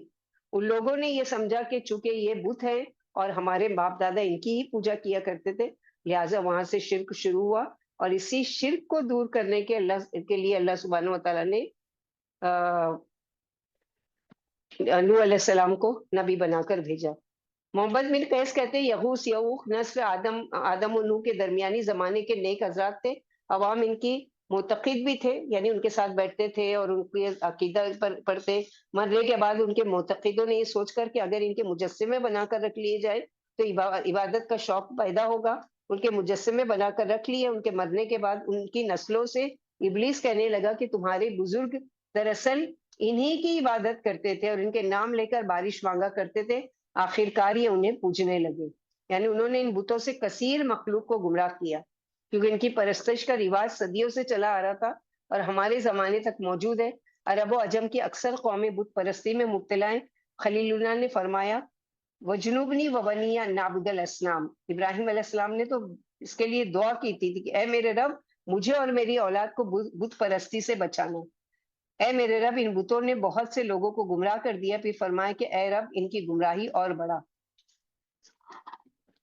ان لوگوں نے یہ سمجھا کہ چونکہ یہ بت ہے اور ہمارے باپ دادا ان کی ہی پوجا کیا کرتے تھے، لہٰذا وہاں سے شرک شروع ہوا، اور اسی شرک کو دور کرنے کے لیے اللہ سبحانہ و تعالیٰ نے نوح علیہ السلام کو نبی بنا کر بھیجا۔ محمد بن قیس کہتے ہیں یغوث، یعوق، نسر آدم و نوح کے درمیانی زمانے کے نیک حضرات تھے، عوام ان کی معتقد بھی تھے، یعنی ان کے ساتھ بیٹھتے تھے اور ان کے عقیدہ پر پڑھتے۔ مرنے کے بعد ان کے معتقدوں نے یہ سوچ کر کہ اگر ان کے مجسمے بنا کر رکھ لیے جائے تو عبادت کا شوق پیدا ہوگا، ان کے مجسمے بنا کر رکھ لیے۔ ان کے مرنے کے بعد ان کی نسلوں سے ابلیس کہنے لگا کہ تمہارے بزرگ دراصل انہی کی عبادت کرتے تھے اور ان کے نام لے کر بارش مانگا کرتے تھے، آخر کار یہ انہیں پوجنے لگے۔ یعنی انہوں نے ان بتوں سے کثیر مخلوق کو گمراہ کیا، کیونکہ ان کی پرستش کا رواج صدیوں سے چلا آ رہا تھا اور ہمارے زمانے تک موجود ہے۔ عرب و عجم کی اکثر قومیں بت پرستی میں مبتلا ہیں۔ خلیل اللہ نے فرمایا وجنوبنی وبنی نعبد الاسنام، ابراہیم علیہ السلام نے تو اس کے لیے دعا کی تھی کہ اے میرے رب مجھے اور میری اولاد کو بت پرستی سے بچانا۔ اے میرے رب ان بتوں نے بہت سے لوگوں کو گمراہ کر دیا، پھر فرمایا کہ اے رب ان کی گمراہی اور بڑھا۔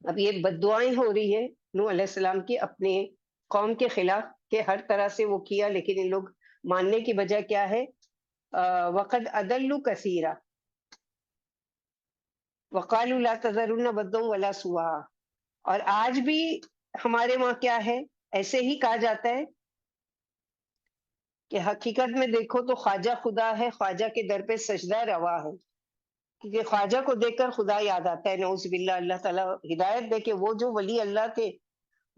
اب یہ بد دعائیں ہو رہی ہے نوح علیہ السلام کی اپنے قوم کے خلاف، کہ ہر طرح سے وہ کیا، لیکن ان لوگ ماننے کی وجہ کیا ہے؟ وقد اضلوا کثیرا وقالوا لا تذرن ودا ولا سواعا۔ اور آج بھی ہمارے وہاں کیا ہے، ایسے ہی کہا جاتا ہے کہ حقیقت میں دیکھو تو خواجہ خدا ہے، خواجہ کے در پہ سجدہ روا ہے، کیونکہ خواجہ کو دیکھ کر خدا یاد آتا ہے، نعوذ باللہ، اللہ تعالیٰ ہدایت دے کہ وہ جو ولی اللہ تھے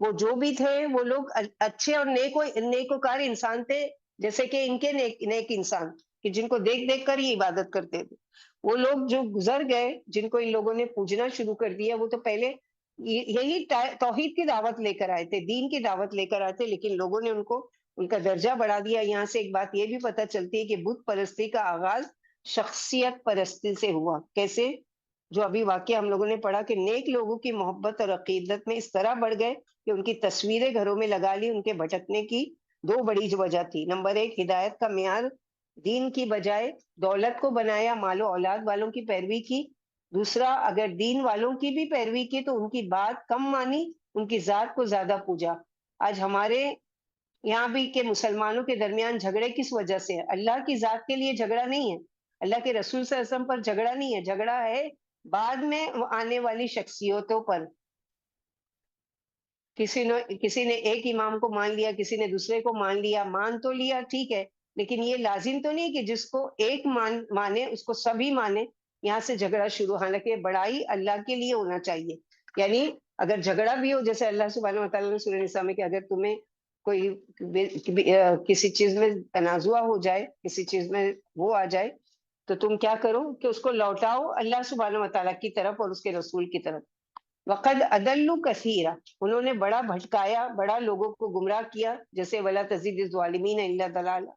وہ جو بھی تھے وہ لوگ اچھے اور نیکوکار انسان تھے، جیسے کہ ان کے نیک انسان کہ جن کو دیکھ دیکھ کر یہ عبادت کرتے تھے۔ وہ لوگ جو گزر گئے، جن کو ان لوگوں نے پوجنا شروع کر دیا، وہ تو پہلے یہی توحید کی دعوت لے کر آئے تھے، دین کی دعوت لے کر آئے تھے، لیکن لوگوں نے ان کا درجہ بڑھا دیا۔ یہاں سے ایک بات یہ بھی پتہ چلتی ہے کہ بت پرستی کا آغاز شخصیت پرستی سے ہوا۔ کیسے؟ جو ابھی واقعہ ہم لوگوں نے پڑھا کہ نیک لوگوں کی محبت اور عقیدت میں اس طرح بڑھ گئے کہ ان کی تصویریں گھروں میں لگا لی۔ ان کے بھٹکنے کی دو بڑی وجہ تھی۔ نمبر ایک، ہدایت کا معیار دین کی بجائے دولت کو بنایا، مال و اولاد والوں کی پیروی کی۔ دوسرا، اگر دین والوں کی بھی پیروی کی تو ان کی بات کم مانی، ان کی ذات کو زیادہ پوجا۔ آج ہمارے یہاں بھی کہ مسلمانوں کے درمیان جھگڑے کس وجہ سے ہے؟ اللہ کی ذات کے لیے جھگڑا نہیں ہے، اللہ کے رسول صلی اللہ علیہ وسلم پر جھگڑا نہیں ہے، جھگڑا ہے بعد میں آنے والی شخصیتوں پر۔ کسی نے ایک امام کو مان لیا، کسی نے دوسرے کو مان لیا، مان تو لیا ٹھیک ہے، لیکن یہ لازم تو نہیں کہ جس کو ایک مانے اس کو سبھی مانے۔ یہاں سے جھگڑا شروع، حالانکہ بڑائی اللہ کے لیے ہونا چاہیے۔ یعنی اگر جھگڑا بھی ہو، جیسے اللہ سبحانہ وتعالیٰ نے سورہ نساء میں کہ اگر تمہیں کوئی کسی چیز میں تنازع ہو جائے، کسی چیز میں وہ آ جائے، تو تم کیا کرو کہ اس کو لوٹاؤ اللہ سبحانہ وتعالیٰ کی طرف اور اس کے رسول کی طرف۔ وقد اضلوا کثیرا، انہوں نے بڑا بھٹکایا، بڑا لوگوں کو گمراہ کیا، جیسے ولا تزید الظالمین الا ضلالا،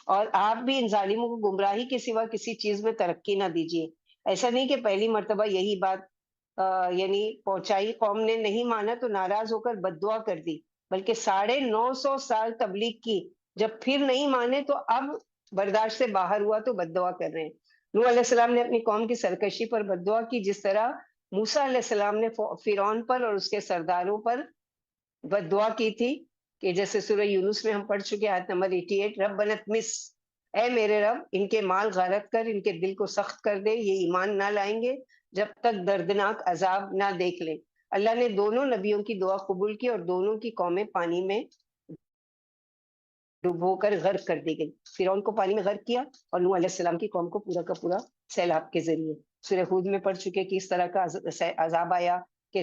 اور آپ بھی ان ظالموں کو گمراہی کے سوا کسی چیز میں ترقی نہ دیجیے۔ ایسا نہیں کہ پہلی مرتبہ یہی بات یعنی پہنچائی، قوم نے نہیں مانا تو ناراض ہو کر بد دعا کر دی، بلکہ 950 سال تبلیغ کی، جب پھر نہیں مانے تو اب برداشت سے باہر ہوا تو بد دعا کر رہے ہیں۔ نوح علیہ السلام نے اپنی قوم کی سرکشی پر بد دعا کی، جس طرح موسیٰ علیہ السلام نے فرعون پر اور اس کے سرداروں پر بد دعا کی تھی، کہ جیسے سورہ یونس میں ہم پڑھ چکے آیت نمبر 88، ربنا اطمس، اے میرے رب ان کے مال غارت کر، ان کے دل کو سخت کر دے، یہ ایمان نہ لائیں گے جب تک دردناک عذاب نہ دیکھ لیں۔ اللہ نے دونوں نبیوں کی دعا قبول کی اور دونوں کی قومیں پانی میں ڈبو کر غرق کر دی گئی۔ فرعون کو پانی میں غرق کیا اور نوح علیہ السلام کی قوم کو پورا کا پورا سیلاب کے ذریعے۔ سورہ ہود میں پڑھ چکے کہ اس طرح کا عذاب آیا کہ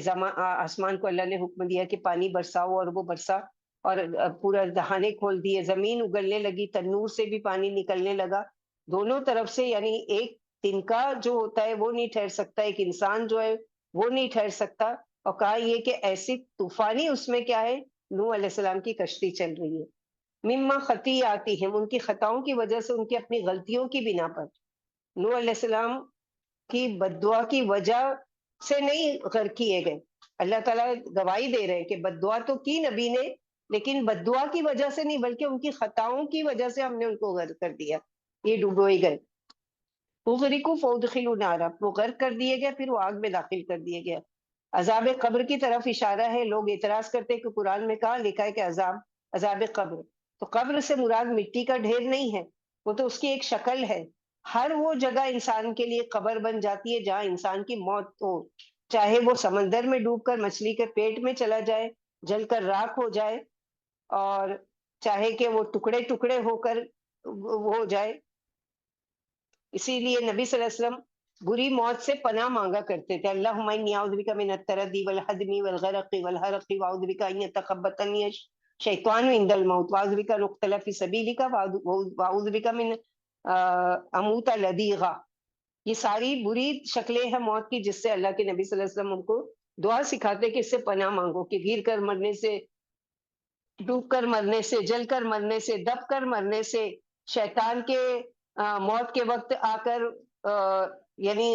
آسمان کو اللہ نے حکم دیا کہ پانی برساؤ، اور وہ برسا اور پورا دہانے کھول دیے، زمین اگلنے لگی، تنور سے بھی پانی نکلنے لگا دونوں طرف سے۔ یعنی ایک تنکا جو ہوتا ہے وہ نہیں ٹھہر سکتا، ایک انسان جو ہے وہ نہیں ٹھہر سکتا۔ اور کہا یہ کہ ایسی طوفانی اس میں کیا ہے، نوح علیہ السلام کی کشتی چل رہی ہے۔ مما خطیاتہم، ان کی خطاؤں کی وجہ سے، ان کی اپنی غلطیوں کی بنا پر۔ نوح علیہ السلام کی بد دعا کی وجہ سے نہیں غرق کیے گئے، اللہ تعالیٰ گواہی دے رہے ہیں کہ بد دعا تو کی نبی نے، لیکن بد دعا کی وجہ سے نہیں بلکہ ان کی خطاؤں کی وجہ سے ہم نے ان کو غرق کر دیا، یہ ڈوبوئے گئے۔ اغرقوا فادخلوا نارا، وہ غرق کر دیے گئے، پھر وہ آگ میں داخل کر دیے گئے۔ عذاب قبر کی طرف اشارہ ہے۔ لوگ اعتراض کرتے کہ قرآن میں کہاں لکھا ہے کہ عذاب قبر؟ تو قبر سے مراد مٹی کا ڈھیر نہیں ہے، وہ تو اس کی ایک شکل ہے۔ ہر وہ جگہ انسان کے لیے قبر بن جاتی ہے جہاں انسان کی موت ہو، چاہے وہ سمندر میں ڈوب کر مچھلی کے پیٹ میں چلا جائے، جل کر راکھ ہو جائے، اور چاہے کہ وہ ٹکڑے ٹکڑے ہو کر وہ ہو جائے۔ اسی لیے نبی صلی اللہ علیہ وسلم بری موت سے پناہ مانگا کرتے تھے، اللہم انی اعوذ بک من التردی والہدم والغرق والحرق واعوذ بک ان یتخبطنی الشیطان عند الموت واعوذ بک ان اقتل فی سبیلک واعوذ بک من اموت لدیغا۔ یہ ساری بری شکلیں ہیں موت کی، جس سے اللہ کے نبی صلی اللہ علیہ وسلم ہم کو دعا سکھاتے کہ اس سے پناہ مانگو، کہ گر کر مرنے سے، ڈوب کر مرنے سے، جل کر مرنے سے، دب کر مرنے سے، شیطان کے موت کے وقت آ کر یعنی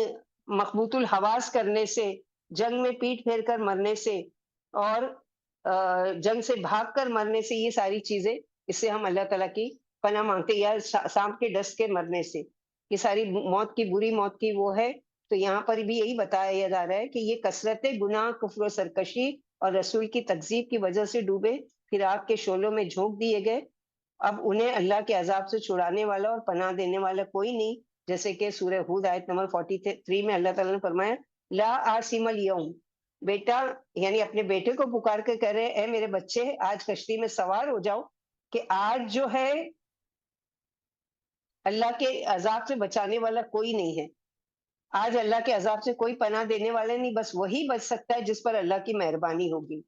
مخبوط الحواس کرنے سے، جنگ میں پیٹ پھیر کر مرنے سے، اور جنگ سے بھاگ کر مرنے سے، یہ ساری چیزیں اس سے ہم اللہ تعالیٰ کی پناہ مانگتے، یا سانپ کے ڈس کے مرنے سے، یہ ساری موت کی، بری موت کی وہ ہے۔ تو یہاں پر بھی یہی بتایا جا رہا ہے کہ یہ کثرت گناہ، کفر و سرکشی اور رسول کی تکذیب کی وجہ سے ڈوبے، پھر آگ کے شعلوں میں جھونک دیے گئے۔ اب انہیں اللہ کے عذاب سے چھڑانے والا اور پناہ دینے والا کوئی نہیں، جیسے کہ سورہ ہود آیت نمبر 43 میں اللہ تعالیٰ نے فرمایا لا عاصم اليوم، بیٹا یعنی اپنے بیٹے کو پکار کے کہہ رہے اے میرے بچے آج کشتی میں سوار ہو جاؤ، کہ آج جو ہے اللہ کے عذاب سے بچانے والا کوئی نہیں ہے، آج اللہ کے عذاب سے کوئی پناہ دینے والا نہیں، بس وہی بچ سکتا ہے جس پر اللہ کی مہربانی ہوگی۔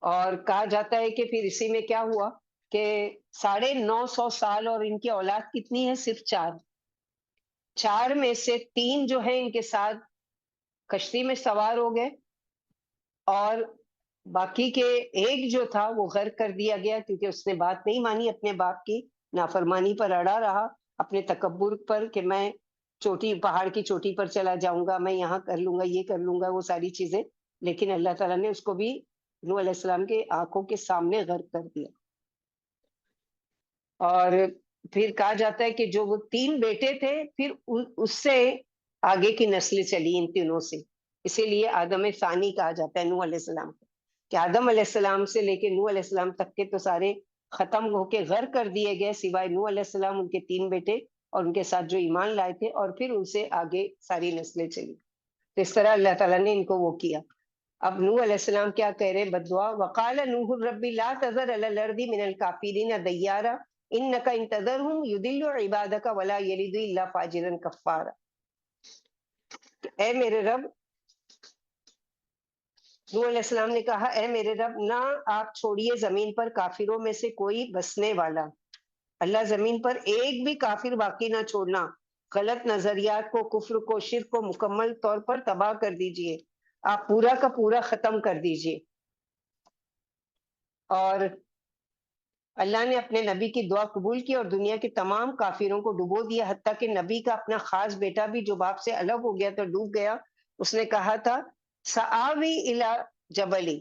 اور کہا جاتا ہے کہ پھر اسی میں کیا ہوا کہ 950 سال، اور ان کی اولاد کتنی ہے؟ صرف 4۔ 4 میں سے 3 جو ہیں ان کے ساتھ کشتی میں سوار ہو گئے، اور باقی کے ایک جو تھا وہ غرق کر دیا گیا، کیونکہ اس نے بات نہیں مانی اپنے باپ کی، نافرمانی پر اڑا رہا، اپنے تکبر پر کہ میں پہاڑ کی چوٹی پر چلا جاؤں گا، میں یہاں کر لوں گا، یہ کر لوں گا، وہ ساری چیزیں۔ لیکن اللہ تعالیٰ نے اس کو بھی نوح علیہ السلام کے آنکھوں کے سامنے غرق کر دیا۔ اور پھر کہا جاتا ہے کہ جو وہ 3 بیٹے تھے، پھر اس سے آگے کی نسلیں چلی ان تینوں سے، اسی لیے آدم ثانی کہا جاتا ہے نوح علیہ السلام کو، کہ آدم علیہ السلام سے لے کے نوح علیہ السلام تک کے تو سارے ختم ہو کے غرق کر دیے گئے، سوائے نوح علیہ السلام، ان کے 3 بیٹے اور ان کے ساتھ جو ایمان لائے تھے، اور پھر ان سے آگے ساری نسلیں چلی۔ تو اس طرح اللہ تعالیٰ نے ان کو وہ کیا۔ اب نوح علیہ السلام کیا کہہ رہے بدعا، وقال نوح رب لا تذر علی الارض من الکافرین دیارا انک ان تذرهم یضلوا عبادک ولا یلدوا الا فاجرا کفارا۔ اے میرے رب، نوح علیہ السلام نے کہا اے میرے رب، نہ آپ چھوڑیے زمین پر کافروں میں سے کوئی بسنے والا، اللہ زمین پر ایک بھی کافر باقی نہ چھوڑنا، غلط نظریات کو، کفر کو، شرک کو مکمل طور پر تباہ کر دیجئے، آپ پورا کا پورا ختم کر دیجئے۔ اور اللہ نے اپنے نبی کی دعا قبول کی اور دنیا کے تمام کافروں کو ڈبو دیا، حتیٰ کہ نبی کا اپنا خاص بیٹا بھی جو باپ سے الگ ہو گیا تو ڈوب گیا، اس نے کہا تھا سآوی الی جبلی،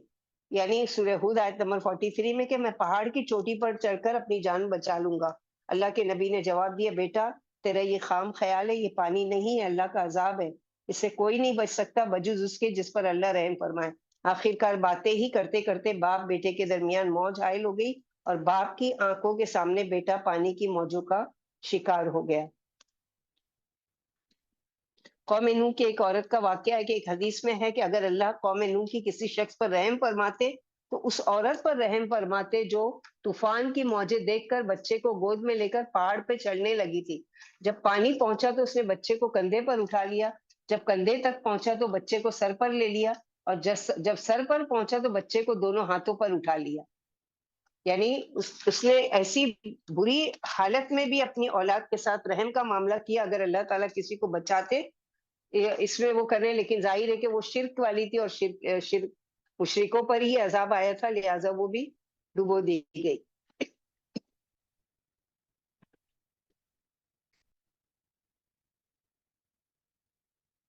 یعنی سورہ ہود آیت نمبر 43 میں، کہ میں پہاڑ کی چوٹی پر چڑھ کر اپنی جان بچا لوں گا۔ اللہ کے نبی نے جواب دیا بیٹا تیرا یہ خام خیال ہے، یہ پانی نہیں ہے، اللہ کا عذاب ہے، اس سے کوئی نہیں بچ سکتا بجز اس کے جس پر اللہ رحم فرمائے۔ آخر کار باتیں ہی کرتے کرتے باپ بیٹے کے درمیان موج حائل ہو گئی، اور باپ کی آنکھوں کے سامنے بیٹا پانی کی موجوں کا شکار ہو گیا۔ قوم نوح کی ایک عورت کا واقعہ ہے کہ ایک حدیث میں ہے کہ اگر اللہ قوم نوح کی کسی شخص پر رحم فرماتے تو اس عورت پر رحم فرماتے جو طوفان کی موجیں دیکھ کر بچے کو گود میں لے کر پہاڑ پہ چڑھنے لگی تھی۔ جب پانی پہنچا تو اس نے بچے کو کندھے پر اٹھا لیا، جب کندھے تک پہنچا تو بچے کو سر پر لے لیا، اور جب سر پر پہنچا تو بچے کو دونوں ہاتھوں پر اٹھا لیا۔ یعنی اس نے ایسی بری حالت میں بھی اپنی اولاد کے ساتھ رحم کا معاملہ کیا۔ اگر اللہ تعالیٰ کسی کو بچاتے اس میں وہ کریں، لیکن ظاہر ہے کہ وہ شرک والی تھی، اور شرک مشرکوں پر ہی عذاب آیا تھا، لہٰذا وہ بھی ڈبو دی گئی۔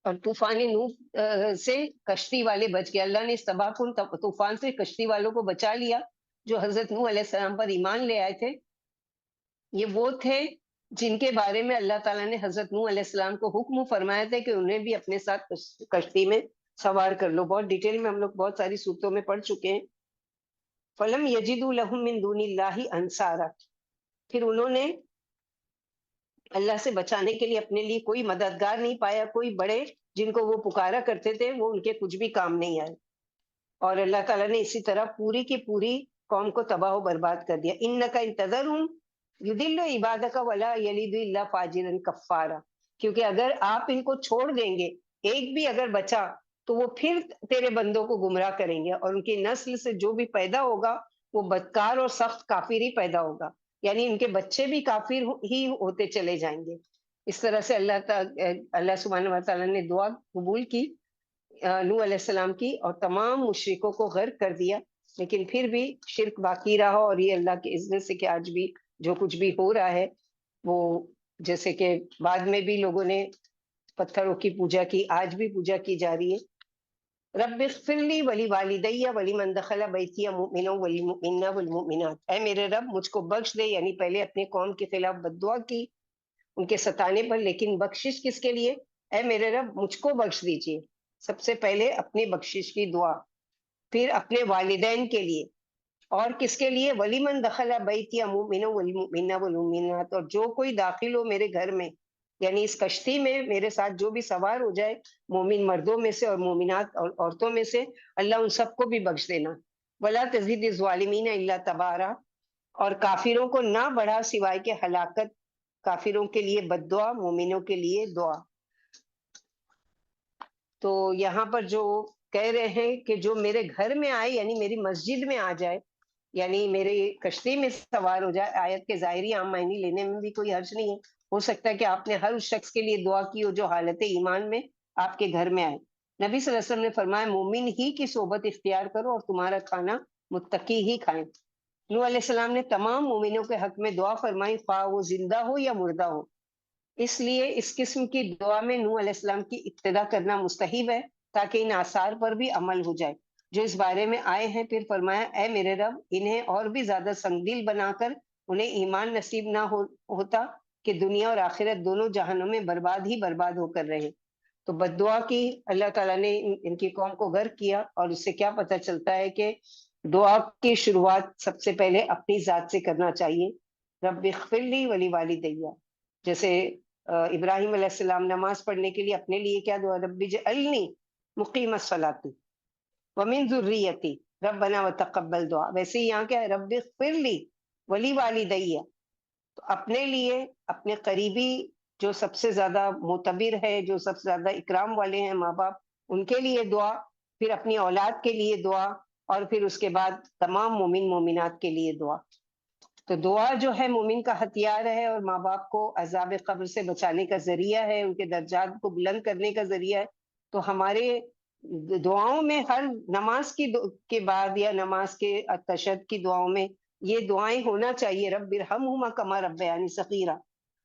اور طوفان نوح سے کشتی والے بچ گئے، اللہ نے اس تباہ کن طوفان سے کشتی والوں کو بچا لیا جو حضرت نوح علیہ السلام پر ایمان لے آئے تھے۔ یہ وہ تھے جن کے بارے میں اللہ تعالیٰ نے حضرت نوح علیہ السلام کو حکم فرمایا تھا کہ انہیں بھی اپنے ساتھ کشتی میں سوار کر لو۔ بہت ڈیٹیل میں ہم لوگ بہت ساری صورتوں میں پڑھ چکے ہیں۔ فلم یجدوا لهم من دون اللہ انصارا، پھر انہوں نے اللہ سے بچانے کے لیے اپنے لیے کوئی مددگار نہیں پایا، کوئی بڑے جن کو وہ پکارا کرتے تھے وہ ان کے کچھ بھی کام نہیں آئے، اور اللہ تعالیٰ نے اسی طرح پوری کی پوری قوم کو تباہ و برباد کر دیا۔ انک ان تذرہم یضلوا عبادک ولا یلدوا الا فاجرا کفارا، کیونکہ اگر آپ ان کو چھوڑ دیں گے، ایک بھی اگر بچا تو وہ پھر تیرے بندوں کو گمراہ کریں گے، اور ان کی نسل سے جو بھی پیدا ہوگا وہ بدکار اور سخت کافر ہی پیدا ہوگا، یعنی ان کے بچے بھی کافر ہی ہوتے چلے جائیں گے۔ اس طرح سے اللہ سبحانہ و تعالیٰ نے دعا قبول کی نوح علیہ السلام کی، اور تمام مشرکوں کو غرق کر دیا، لیکن پھر بھی شرک باقی رہا، اور یہ اللہ کے اذن سے کہ آج بھی جو کچھ بھی ہو رہا ہے وہ، جیسے کہ بعد میں بھی لوگوں نے پتھروں کی پوجا کی، آج بھی پوجا کی جا رہی ہے۔ رب اغفر لی ولی والدی ولمن دخل بیتی مؤمنا والمؤمنین والمؤمنات، اے میرے رب مجھ کو بخش دے، یعنی پہلے اپنے قوم کے خلاف بد دعا کی ان کے ستانے پر، لیکن بخشش کس کے لیے؟ اے میرے رب مجھ کو بخش دیجئے، سب سے پہلے اپنی بخشش کی دعا، پھر اپنے والدین کے لیے، اور کس کے لیے؟ ولیمن دخل بیتی مؤمنا والمؤمنین والمؤمنات، اور جو کوئی داخل ہو میرے گھر میں، یعنی اس کشتی میں میرے ساتھ جو بھی سوار ہو جائے مومن مردوں میں سے اور مومنات اور عورتوں میں سے، اللہ ان سب کو بھی بخش دینا۔ ولا تزید الظالمین الا تبارا، اور کافروں کو نہ بڑھا سوائے کہ ہلاکت، کافروں کے لیے بد دعا، مومنوں کے لیے دعا۔ تو یہاں پر جو کہہ رہے ہیں کہ جو میرے گھر میں آئے یعنی میری مسجد میں آ جائے، یعنی میری کشتی میں سوار ہو جائے، آیت کے ظاہری عام معنی لینے میں بھی کوئی حرج نہیں ہے۔ ہو سکتا ہے کہ آپ نے ہر اس شخص کے لیے دعا کی ہو جو حالت ایمان میں آپ کے گھر میں آئے۔ نبی صلی اللہ علیہ وسلم نے فرمایا مومن ہی کی صحبت اختیار کرو اور تمہارا کھانا متقی ہی کھائیں۔ نوح علیہ السلام نے تمام مومنوں کے حق میں دعا فرمائی، خواہ وہ زندہ ہو یا مردہ ہو۔ اس لیے اس قسم کی دعا میں نوح علیہ السلام کی ابتدا کرنا مستحب ہے تاکہ ان آثار پر بھی عمل ہو جائے جو اس بارے میں آئے ہیں۔ پھر فرمایا اے میرے رب انہیں اور بھی زیادہ سنگدل بنا کر انہیں ایمان نصیب نہ ہوتا کہ دنیا اور آخرت دونوں جہانوں میں برباد ہی برباد ہو کر رہے۔ تو بد دعا کی، اللہ تعالیٰ نے ان کی قوم کو غرق کیا، اور اس سے کیا پتہ چلتا ہے کہ دعا کی شروعات سب سے پہلے اپنی ذات سے کرنا چاہیے۔ رب اغفر لی ولی والدیہ، جیسے ابراہیم علیہ السلام نماز پڑھنے کے لیے اپنے لیے کیا دعا، رب اجعلنی مقیم الصلاۃ ومن ذریتی ربنا وتقبل دعا، ویسے ہی یہاں کیا ہے، رب اغفر لی ولی والدیہ، تو اپنے لیے، اپنے قریبی جو سب سے زیادہ معتبر ہے، جو سب سے زیادہ اکرام والے ہیں ماں باپ، ان کے لیے دعا، پھر اپنی اولاد کے لیے دعا، اور پھر اس کے بعد تمام مومن مومنات کے لیے دعا۔ تو دعا جو ہے مومن کا ہتھیار ہے، اور ماں باپ کو عذاب قبر سے بچانے کا ذریعہ ہے، ان کے درجات کو بلند کرنے کا ذریعہ ہے۔ تو ہمارے دعاؤں میں ہر نماز کے بعد یا نماز کے تشہد کی دعاؤں میں یہ دعائیں ہونا چاہیے، رب ارحمہما کما ربیانی صغیرا،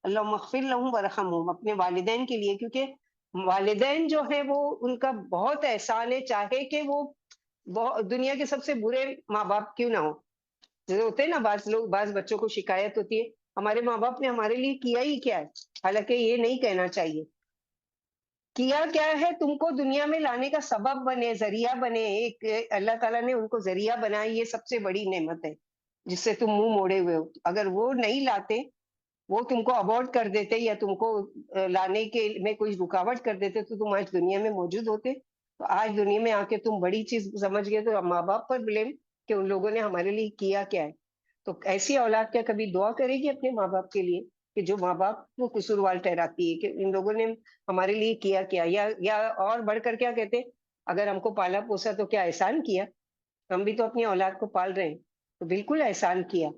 اللہم اغفر لہم ورحمہم، اپنے والدین کے لیے، کیونکہ والدین جو ہے وہ ان کا بہت احسان ہے، چاہے کہ وہ دنیا کے سب سے برے ماں باپ کیوں نہ ہو۔ جیسے ہوتے ہیں نا بعض بچوں کو شکایت ہوتی ہے ہمارے ماں باپ نے ہمارے لیے کیا ہی کیا ہے، حالانکہ یہ نہیں کہنا چاہیے۔ کیا کیا ہے، تم کو دنیا میں لانے کا سبب بنے، ذریعہ بنے، ایک اللہ تعالیٰ نے ان کو ذریعہ بنائی، یہ سب سے بڑی نعمت ہے جس سے تم منہ موڑے ہوئے ہو۔ اگر وہ نہیں لاتے، وہ تم کو ابورٹ کر دیتے یا تم کو لانے کے میں کوئی رکاوٹ کر دیتے تو تم آج دنیا میں موجود ہوتے۔ تو آج دنیا میں آ کے تم بڑی چیز سمجھ گئے تو ماں باپ پر بلیم کہ ان لوگوں نے ہمارے لیے کیا کیا ہے۔ تو ایسی اولاد کیا کبھی دعا کرے گی اپنے ماں باپ کے لیے کہ جو ماں باپ کو قصوروار ٹھہراتی ہے کہ ان لوگوں نے ہمارے لیے کیا کیا، یا اور بڑھ کر کیا کہتے، اگر ہم کو پالا پوسا تو کیا احسان کیا؟ ہم بھی تو اپنی اولاد کو پال رہے ہیں، تو بالکل احسان کیا۔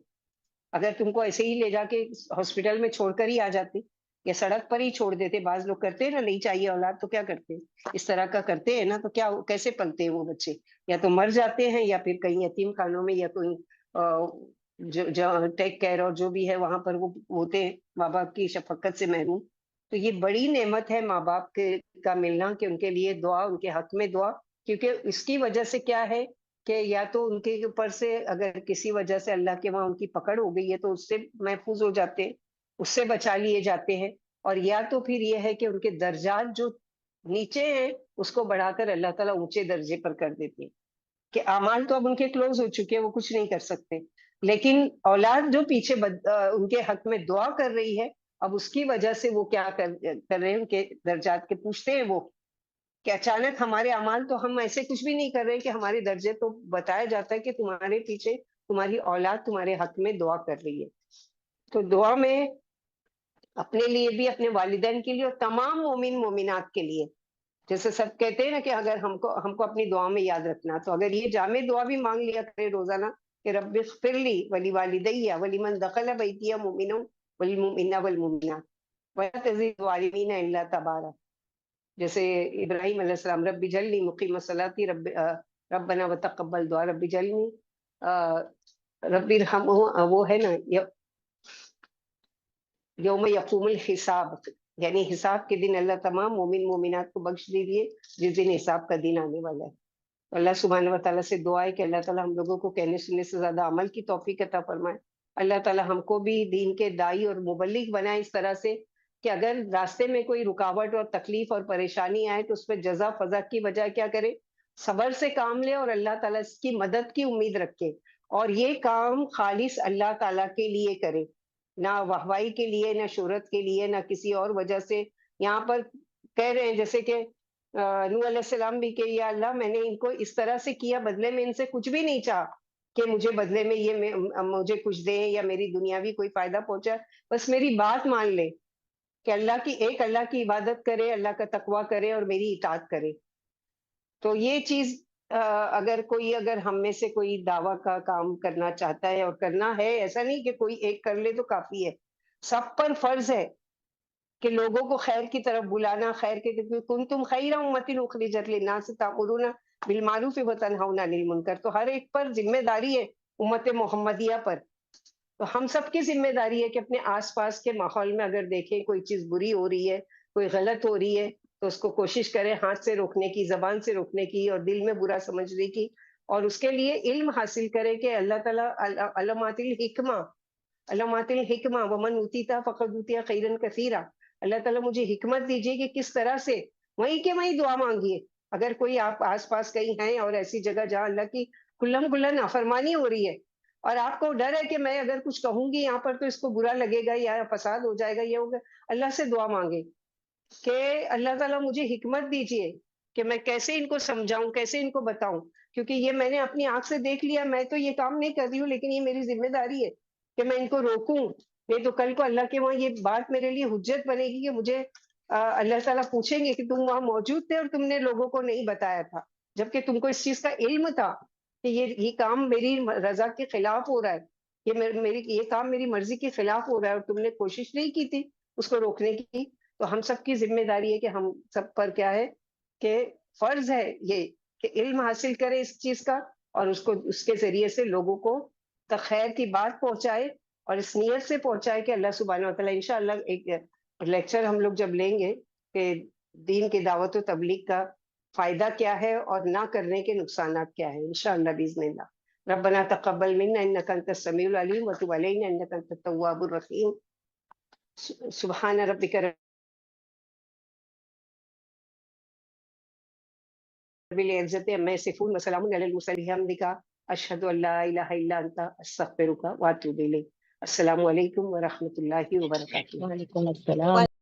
اگر تم کو ایسے ہی لے جا کے ہاسپٹل میں چھوڑ کر ہی آ جاتے یا سڑک پر ہی چھوڑ دیتے، بعض لوگ کرتے ہیں نا، نہیں چاہیے اولاد تو کیا کرتے ہیں، اس طرح کا کرتے ہیں نا، تو کیا کیسے پلتے ہیں وہ بچے؟ یا تو مر جاتے ہیں یا پھر کہیں یتیم خانوں میں یا کوئی جو ٹیک کیئر اور جو بھی ہے وہاں پر وہ ہوتے ہیں ماں باپ کی شفقت سے محروم۔ تو یہ بڑی نعمت ہے ماں باپ کے کا ملنا، کہ ان کے لیے دعا، ان کے حق میں دعا، کیونکہ اس کی وجہ سے کیا ہے کہ یا تو ان کے اوپر سے اگر کسی وجہ سے اللہ کے وہاں ان کی پکڑ ہو گئی ہے تو اس سے محفوظ ہو جاتے ہیں، اس سے بچا لیے جاتے ہیں، اور یا تو پھر یہ ہے کہ ان کے درجات جو نیچے ہیں اس کو بڑھا کر اللہ تعالیٰ اونچے درجے پر کر دیتے ہیں، کہ اعمال تو اب ان کے کلوز ہو چکے ہیں، وہ کچھ نہیں کر سکتے، لیکن اولاد جو پیچھے ان کے حق میں دعا کر رہی ہے، اب اس کی وجہ سے وہ کیا کر رہے ہیں، ان کے درجات کے پوچھتے ہیں وہ کہ اچانک ہمارے اعمال، تو ہم ایسے کچھ بھی نہیں کر رہے کہ ہمارے درجے، تو بتایا جاتا ہے کہ تمہارے پیچھے تمہاری اولاد تمہارے حق میں دعا کر رہی ہے۔ تو دعا میں اپنے لیے بھی، اپنے والدین کے لیے، اور تمام مومن مومنات کے لیے، جیسے سب کہتے ہیں نا کہ اگر ہم کو اپنی دعا میں یاد رکھنا، تو اگر یہ جامع دعا بھی مانگ لیا کرے روزانہ کہ رب اغفر لی ولی والدیہ ولمن دخل بیتی مؤمن والمؤمن والمؤمنات ولا تزد الظالمین الا تبارا، جیسے ابراہیم علیہ السلام رب اجعلنی مقیم الصلاۃ ربنا وتقبل دعا، رب اجعلنی رب ارحم، وہ ہے نا یوم یقوم الحساب، یعنی حساب کے دن اللہ تمام مومن مومنات کو بخش دیجیے جس دن حساب کا دن آنے والا ہے۔ اللہ سبحانہ و تعالیٰ سے دعا ہے کہ اللہ تعالیٰ ہم لوگوں کو کہنے سننے سے زیادہ عمل کی توفیق عطا فرمائے۔ اللہ تعالیٰ ہم کو بھی دین کے دائی اور مبلغ بنائے اس طرح سے کہ اگر راستے میں کوئی رکاوٹ اور تکلیف اور پریشانی آئے تو اس پہ جزا فضا کی بجائے کیا کرے، صبر سے کام لے اور اللہ تعالیٰ اس کی مدد کی امید رکھے، اور یہ کام خالص اللہ تعالیٰ کے لیے کرے، نہ واہوائی کے لیے، نہ شہرت کے لیے، نہ کسی اور وجہ سے۔ یہاں پر کہہ رہے ہیں جیسے کہ نوح علیہ السلام بھی کہ یا اللہ میں نے ان کو اس طرح سے کیا، بدلے میں ان سے کچھ بھی نہیں چاہا کہ مجھے بدلے میں یہ مجھے کچھ دیں یا میری دنیاوی کوئی فائدہ پہنچا، بس میری بات مان لے کہ اللہ کی عبادت کرے، اللہ کا تقویٰ کرے اور میری اطاعت کرے۔ تو یہ چیز اگر کوئی اگر ہم میں سے کوئی دعویٰ کا کام کرنا چاہتا ہے اور کرنا ہے، ایسا نہیں کہ کوئی ایک کر لے تو کافی ہے، سب پر فرض ہے کہ لوگوں کو خیر کی طرف بلانا، خیر کے کنتم خیر امۃ اخرجت للناس تأمرون بالمعروف وتنہون عن المنکر، تو ہر ایک پر ذمہ داری ہے امت محمدیہ پر. تو ہم سب کی ذمہ داری ہے کہ اپنے آس پاس کے ماحول میں اگر دیکھیں کوئی چیز بری ہو رہی ہے، کوئی غلط ہو رہی ہے، تو اس کو کوشش کریں ہاتھ سے روکنے کی، زبان سے روکنے کی اور دل میں برا سمجھنے کی، اور اس کے لیے علم حاصل کریں کہ اللہ تعالیٰ علامات الحکمہ، علامات الحکمہ ومن اوتیتا فقد اوتیا خیرا کثیرا، اللہ تعالیٰ مجھے حکمت دیجیے کہ کس طرح سے وہیں کے وہیں دعا مانگیے. اگر کوئی آپ آس پاس کہیں ہیں اور ایسی جگہ جہاں اللہ کی کلم کلا نافرمانی ہو رہی ہے اور آپ کو ڈر ہے کہ میں اگر کچھ کہوں گی یہاں پر تو اس کو برا لگے گا یا فساد ہو جائے گا، یہ ہوگا، اللہ سے دعا مانگے کہ اللہ تعالیٰ مجھے حکمت دیجیے کہ میں کیسے ان کو سمجھاؤں، کیسے ان کو بتاؤں، کیونکہ یہ میں نے اپنی آنکھ سے دیکھ لیا، میں تو یہ کام نہیں کر رہی ہوں، لیکن یہ میری ذمہ داری ہے کہ میں ان کو روکوں، نہیں تو کل کو اللہ کے وہاں یہ بات میرے لیے حجت بنے گی کہ مجھے اللہ تعالیٰ پوچھیں گے کہ تم وہاں موجود تھے اور تم نے لوگوں کو نہیں بتایا تھا، جبکہ تم کو اس چیز کا علم تھا کہ یہ کام میری رضا کے خلاف ہو رہا ہے، یہ کام میری مرضی کے خلاف ہو رہا ہے اور تم نے کوشش نہیں کی تھی اس کو روکنے کی. تو ہم سب کی ذمہ داری ہے کہ ہم سب پر کیا ہے کہ فرض ہے یہ کہ علم حاصل کرے اس چیز کا اور اس کو اس کے ذریعے سے لوگوں کو خیر کی بات پہنچائے اور اس نیت سے پہنچائے کہ اللہ سبحانہ و تعالیٰ انشاءاللہ ایک لیکچر ہم لوگ جب لیں گے کہ دین کی دعوت و تبلیغ کا فائدہ کیا ہے اور نہ کرنے کے نقصانات کیا ہیں، انشاءاللہ باذن اللہ. ربنا تقبل منا انك انت السميع العليم وتب علينا انك انت التواب الرحيم. سبحان ربك رب العزة عما يصفون وسلام على المرسلين بحمدك أشهد أن لا إله إلا أنت أستغفرك وأتوب إليك. السلام علیکم ورحمۃ اللہ وبرکاتہ. وعلیکم السلام.